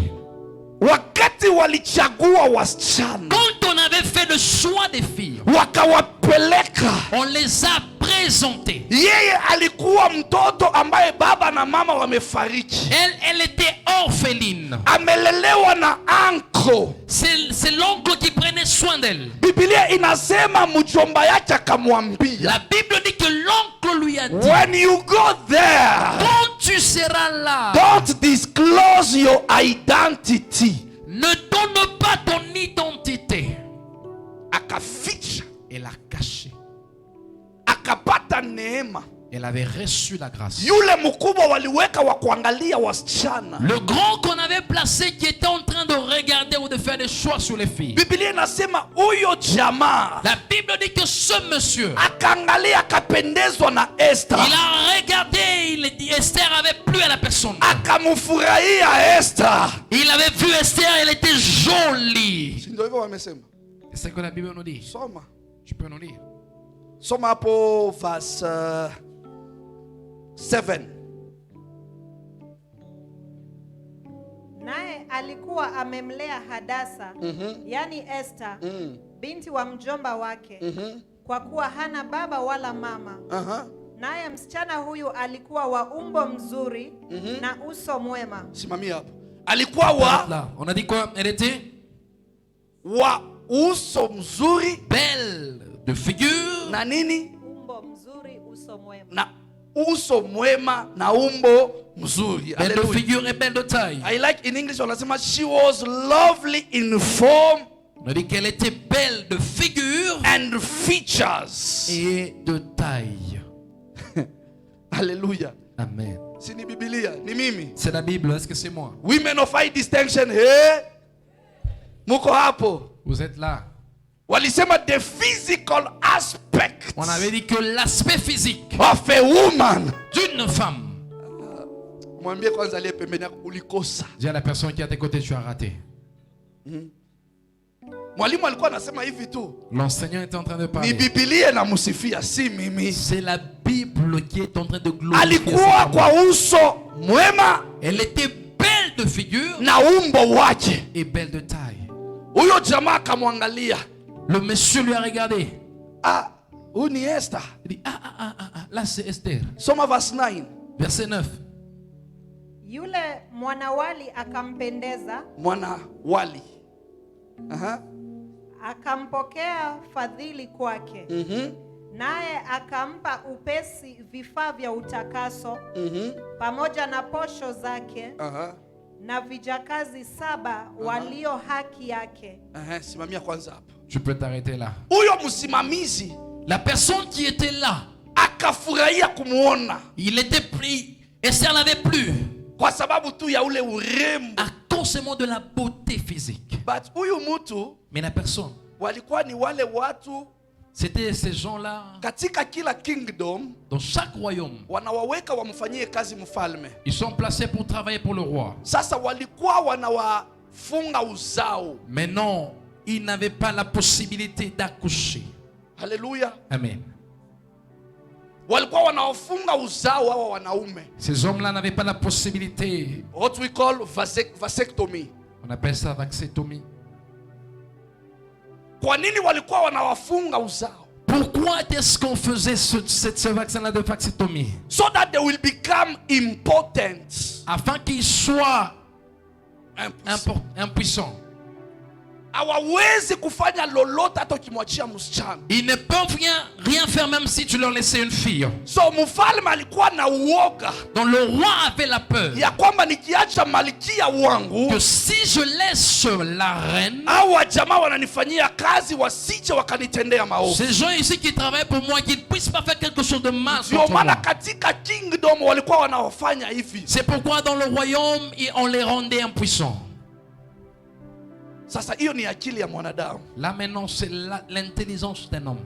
wakati walichagua wasichana, quand on avait fait le choix des filles, wakawapeleka, on les a présentées. yeye alikuwa mtoto ambaye baba na mama wamefariki. Elle était orpheline. Amelelewa na uncle. C'est l'oncle qui prenait soin d'elle. Biblia inasema mjomba yake akamwambia, La Bible dit que l'oncle lui a dit, when you go there, quand tu seras là, don't disclose your identity. ne donne pas ton identité. Akaficha, Elle a caché. akapata neema. Elle avait reçu la grâce. Yule mkubwa waliweka wa kuangalia wasichana. Le grand qu'on avait placé qui était en train de regarder ou de faire des choix sur les filles. Biblia inasema huyo jamaa La Bible dit que ce monsieur, akaangalia akapendezwa na Esther. il a regardé, il dit Esther avait plu à la personne. Akamfurahia Esther. Il avait vu Esther, elle était jolie. Ndio hivyo wamesema. C'est ce que la Bible nous dit. Soma. Tu peux nous lire. Soma hapo verse 7. Naye alikuwa amemlea Hadasa, yani Esther, binti wa mjomba wake, kwa kuwa hana baba wala mama. Naye msichana huyu alikuwa wa umbo mzuri na uso mwema. Simamia hapo. Alikuwa wa Là, on a dit quoi? Elle était wa uso mzuri belle de figure. na nini? Umbo mzuri, uso mwema. Na uso mwema na umbo mzuri. Belle de Hallelujah. figure et belle de taille. I like in English wanasema she was lovely in form On a dit qu'elle était belle de figure and features. et de taille. Hallelujah. Amen. Si ni Biblia, ni mimi. C'est la Bible, est-ce que c'est moi? Women of high distinction, hey? Muko hapo. Vous êtes là. Walisema the physical aspect On avait dit que l'aspect physique of a woman. d'une femme. Mwambie kwanza aliye pembeni yako ulikosa. Dis à la personne qui est à tes côtés, tu as raté. Mwalimu alikuwa anasema hivi tu. L'enseignant était en train de Ni parler. Biblia na musifia si mimi. C'est la Bible qui est en train de glorifier. Alikuwa cette kwa femme. uso mwema Elle était belle de figure na umbo wake. et belle de taille. Huyo jamaa akamwangalia. Le monsieur lui a regardé. Ah, huyu ni Esther. Il dit, là c'est Esther. Soma verse 9. Verset 9. Yule mwanawali akampendeza, Mwana wali. Aha. akampokea fadhili kwake. Naye akampa upesi vifaa vya utakaso, pamoja na posho zake, Aha. na vijakazi 7 walio haki yake. Aha, simamia kwanza hapo. Tu peux t'arrêter là. Huyo msimamizi La personne qui était là, akafurahia kumuona il était pris. Esther n'avait plus. kwa sababu tu ya ule urembo. À cause seulement de la beauté physique. But huyu mtu Mais la personne, walikuwa ni wale watu c'était ces gens-là. katika kila kingdom Dans chaque royaume, wanawaweka wamfanyie kazi mfalme. ils sont placés pour travailler pour le roi. Sasa walikuwa wanawafunga uzao. Mais non, ils n'avaient pas la possibilité d'accoucher. Haleluya. Amen. Walikuwa wanawafunga uzao hawa wanaume. Ces hommes-là n'avaient pas la possibilité. What we call vasectomy. On appelle ça vasectomie. Kwa nini walikuwa wanawafunga uzao? Pourquoi est-ce qu'on faisait ce vaccin-là de vasectomie? So that they will become impotent. Afin qu'ils soient Impuissant. impuissants. hawawezi kufanya lolote hata ukimwachia msichana. Ils ne peuvent rien faire même si tu leur laissais une fille. So mfalme alikuwa na uoga Donc le roi avait la peur ya kwamba nikiacha malkia wangu que si je laisse la reine, hawa jamaa wananifanyia kazi wasije wakanitendea maovu. ces gens ici qui travaillent pour moi, qu'ils ne puissent pas faire quelque chose de mal Ndio contre maana moi. katika kingdom walikuwa wanaofanya hivi. C'est pourquoi dans le royaume, on les rendait impuissants. Sasa hiyo ni akili ya mwanadamu. Là maintenant, c'est l'intelligence d'un homme.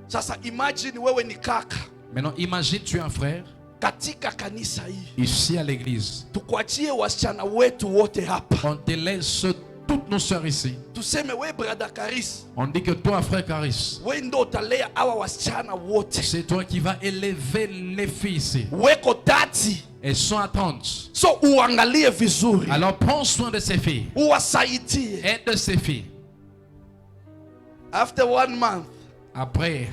Sasa imagine wewe ni kaka Maintenant, imagine tu es un frère katika kanisa hii, ici à l'église. tukuachie wasichana wetu wote hapa, On te laisse toutes nos sœurs ici. tuseme we brother Karis, On dit que toi, frère Caris, we ndo utalea hawa wasichana wote, c'est toi qui vas élever les filles ici. weko 30. Elles sont à 30. So uangalie vizuri, Alors prends soin de ces filles. uwasaidie. Aide ces filles. After 1 month Après